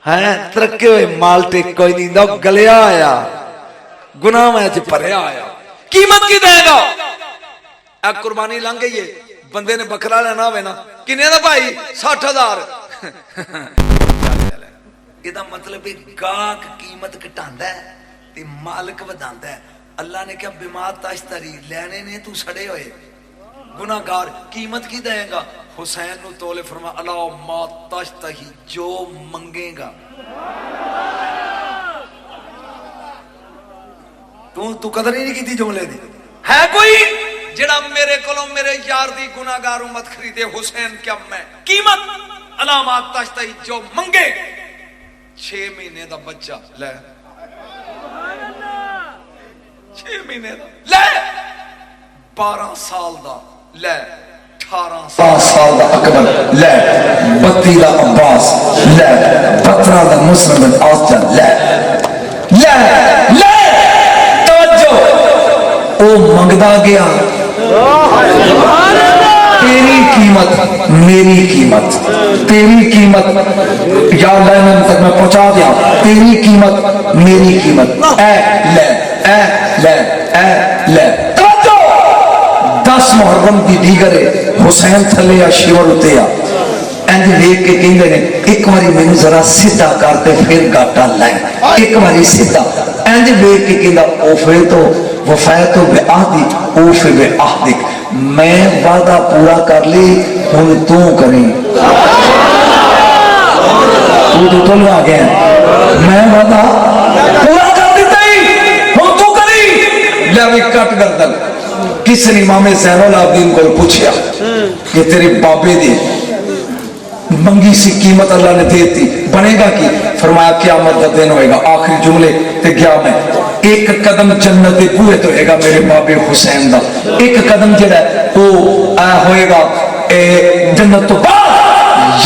है, तरक्के हुए माल्टे कोई नहीं दा, गलिया आया गुनाह में भरिया आया। कीमत की देगा? कुर्बानी लंघ गई है, बंदे ने बकरा लेना हो ना किन्ने दा भाई 60,000। ਇਹਦਾ मतलब है गाहक कीमत घटांदा है ते मालिक वधांदा है। अल्लाह ने क्या बिमा तश्तरी लेने ने तू सड़े हुए गुनाहगार कीमत की देगा? हुसैन नु तोले फरमा अला मा तश्तही जो मंगेगा। तू कदर ही नहीं की जुमले दी। है कोई जेड़ा मेरे कोलों मेरे यार दी गुनाहगार उम्मत खरीदे? हुसैन क्या मैं कीमत अला मा तश्तही जो मंगे। 6 महीने दा बच्चा ले 6 महीने दा ले 12 साल दा ले 18 साल दा अकबर ले 32 दा अब्बास ले 15 दा मुस्लिम बिन आसम ले ले ले। तवज्जो ओ मंगदा गया तेरी कीमत मेरी कीमत, तेरी कीमत या अल्लाह तक मैं पहुंचा दिया। तेरी कीमत मेरी कीमत ए ले ए ले ए ले। 10 मुहर्रम की दीगर हुसैन थले आ शिवर उते आ इंज वेख के कहंदे ने एक बारी मैनू जरा सीधा करते फिर गाटा लै। एक बारी सीधा इंज वेख के कहंदा ओ फिर तो वफा तो बेआहदी ओफ बेआहदिक। मैं वादा पूरा कर ली हुन तू करी। तू तो तुल आ गया मैं वादा पूरा कर दिता ही हुन तू करी। ले भी कट गर्दन। किसी ने इमाम ज़ैनुल आबिदीन को पूछा कि तेरे बाबे दी मंगी सी कीमत अल्लाह ने दे दी बनेगा की? फरमाया क़यामत का दिन होएगा। आखिरी जुमले ते गया मैं एक कदम जन्नत दे बूहे तो होएगा मेरे बाबे हुसैन दा। एक कदम जेड़ा वो होएगा जन्नत तो बाद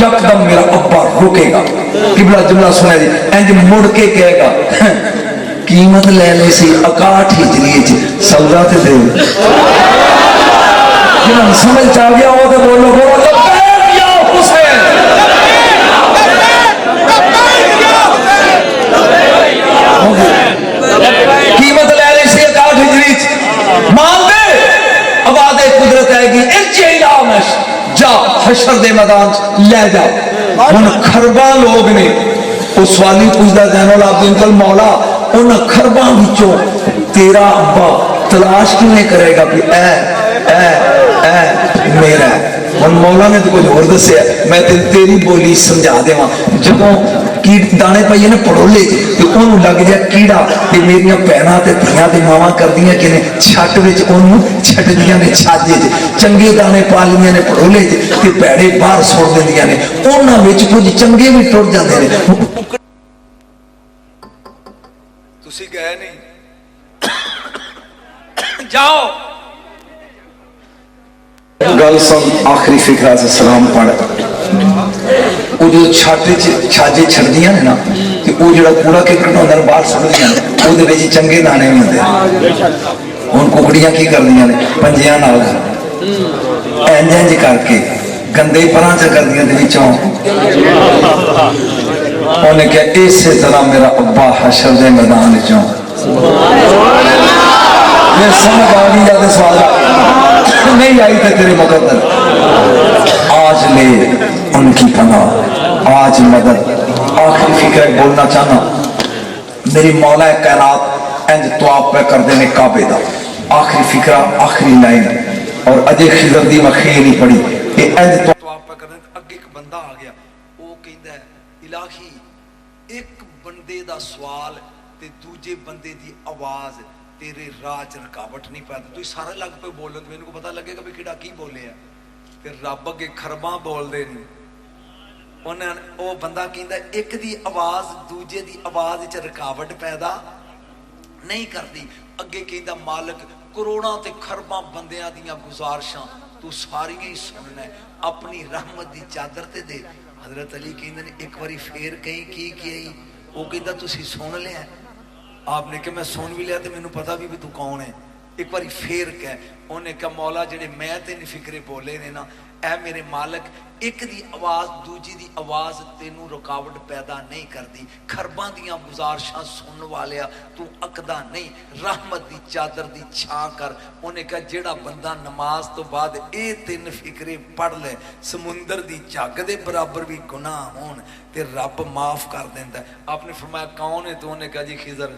यकदम मेरा अब्बा रुकेगा। किबला जुमला सुना जी इंज मुड़ के कहेगा कीमत ले ली सी 61 हिजरी सौदा ते दे। जिन्हें समझ आ गया वो तो बोलो बोलो हुसैन। कीमत ले ली सी 61 हिजरी मान दे। आवाज़ कुदरत आएगी जा हशर दे मैदान ले जा। हुन खरबा लोग ने उस वाली पूछदा ज़ैनुल आबिदीन कल मौला उन खरबा विचों तेरा अब्बा तलाश किवें करेगा कि ए मेरा। हुन मौला ने तो कुछ होर दस्सिया मैं तेरी बोली समझा देवां। जदों की दाने पाइए ना पड़ोले ते ओनू लग जाए कीड़ा ते मेरियां भैणां ते धीआं ते मावां करदियां कि ने छट विच ओनू छड्डदियां ने छाजे च। चंगे दाने पा लैंदियां ने पड़ोले च ते भैड़े बाहर सुट दिंदियां ने। उन्हां विच कुछ चंगे भी टुर जांदे ने। तुसी गए नहीं जाओ गल सुन। आखिरी फिक्रा से सलाम पढ़ वो जो छाजे छड़दियां ने ना ते वो जेड़ा कूड़ा किकट होंदा बाहर सुटदियां ने ओदे विच चंगे दाने भी होंदे। हुन कुकड़ियां की करदियां ने पंजियां नाल इंज इंज करके गंदे परां च करदियां दे विचों उन्हें क्या इस तरह मेरा अब्बा हशर दे मैदान चों। मैं समझ आ गई याद सवाल नहीं आई थे तेरे मुकद्दर। आज ले उनकी पनाह आज मदद। आखिरी फिक्र बोलना चाहना मेरी मौला कायनात इंज तवाफ पे कर देने काबे दा। आखिरी फिक्रा आखिरी लाइन और अजे खिजर दी मैं खेल नहीं पड़ी इंज तवाफ पे कर अगे एक बंदा आ गया वो कहंदा है इलाही एक बंदे दा सवाल ते दूजे बंदे दी आवाज तेरे राह च रुकावट नहीं पैदा। तुसीं सारे लग पे बोलन, मैनूं को पता लगेगा भी किहड़ा की बोलिया। ते रब अगे खरबां बोलदे ने। उन्हें वो बंदा कहंदा एक दी आवाज दूजे दी आवाज च रुकावट पैदा नहीं करती। अगे कहंदा मालिक करोड़ां ते खरबां बंदियां दियां गुजारिशां तू सारियां ही सुनना है, अपनी रहमत दी चादर ते दे। हजरत अली कहंदे ने एक बारी फेर कहीं की वो कहंदा तुसीं सुन लिया। आपने कहा मैं सुन भी लिया तो मैनू पता भी तू कौन है, एक बारी फेर कह। उन्हें कहा मौला जेडे मैं तेन फिक्रे बोले ने ना, ऐ मेरे मालिक एक दी आवाज दूजी दी आवाज तेनू रुकावट पैदा नहीं करती। खरबां दियां गुजारिशां सुन वालिया तू अकदा नहीं, रहमत दी चादर दी छां कर। उन्हें कहा जेड़ा बंदा नमाज तो बाद ये तीन फिक्रे पढ़ ले, समुंदर दी झग दे बराबर भी गुनाह होन ते रब माफ कर देंदा। आपने फरमाया कौन है? तो उन्हें कहा जी खिजर।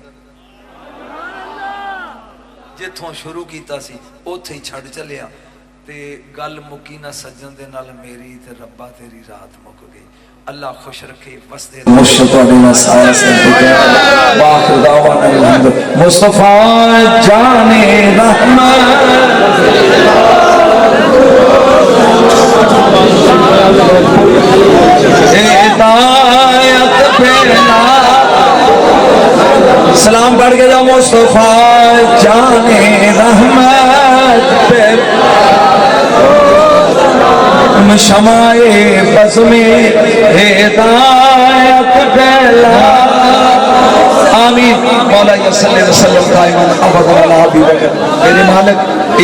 जिथों शुरू किया सी उत्थे ही छड़ चलिया ते गल मुकी ना सज्जन दे नाल मेरी ते रब्बा तेरी रात मुक गई। अल्लाह खुश रखे वसदे मुस्तफा जाने रहमत हिदायत बेला सलाम पढ़ के जाओ। मुस्तफा जाने रहमत पे शमाए बस में हिदायत फैला। आमीन। मौला सल्लल्लाहु अलैहि वसल्लम दाइमन अबद अला अबी बकर। मेरे मालिक ए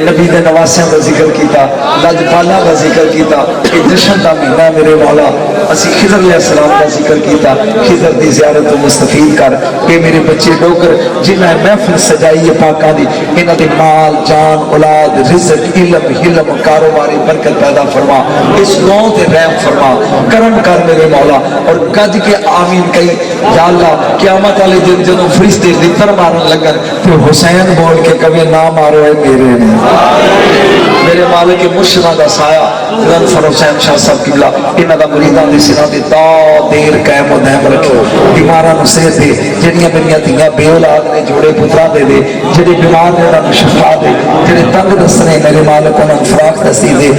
नबी दे नवासियां का जिक्र किया, लजपाला का जिक्र किया, ये जश्न का महीना मेरे मौला असी खिजर अलैहिस्सलाम का जिक्र किया। खिजर की ज़ियारत तो मुस्तफीद कर। ये मेरे बच्चे डोगर जिन्हें महफिल सजाई है पाका दी, इन्हां दे माल जान औलाद रिज़्क इल्म हिल्म कारोबारी बरकत पैदा फरमा। इस गाँव ते रहम फरमा, करम कर मेरे मौला। और गज के आमीन कही या अल्लाह क़यामत वाले दिन जदों फरिश्ते लितर मारन लगन तो हुसैन बोल के कभी ना मारो है मेरे ने। मेरे मालिक के मुर्शिदा का साया गनफर हुसैन शाह साहब किबला इन्हां दा मुरीदां दे सिरां ते ता देर कायम व दायम रखे। बीमारां नूं सेहत दे, जिहड़ियां मेरियां धीआं बेऔलाद ने जोड़े पुत्रां दे दे, जिहड़े बीमार ने उन्हां नूं शिफा दे, जिहड़े तंग दसने मेरे मालिक उन्हां नूं फराख नसीब दे।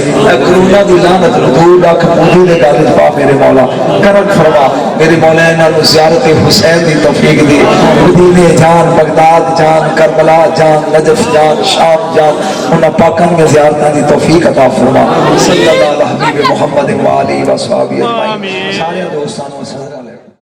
करोना दी लानत नूं 2 लाख बूंदी दे गल च पा मेरे मौला। करम फरमा मेरे मौला, इन्हां नूं ज़ियारत हुसैन दी तौफीक दे। मदीने जान, बगदाद जान, करबला जान, नजफ जान, शाम जान, उन्हां पाकां दी ज़ियारतां दी तौफीक अता फरमा। सल्लल्लाहु अलैहि व सल्लम मुहम्मद व आलिहि व सहाबिहि अजमईन। सारे दोस्तां नूं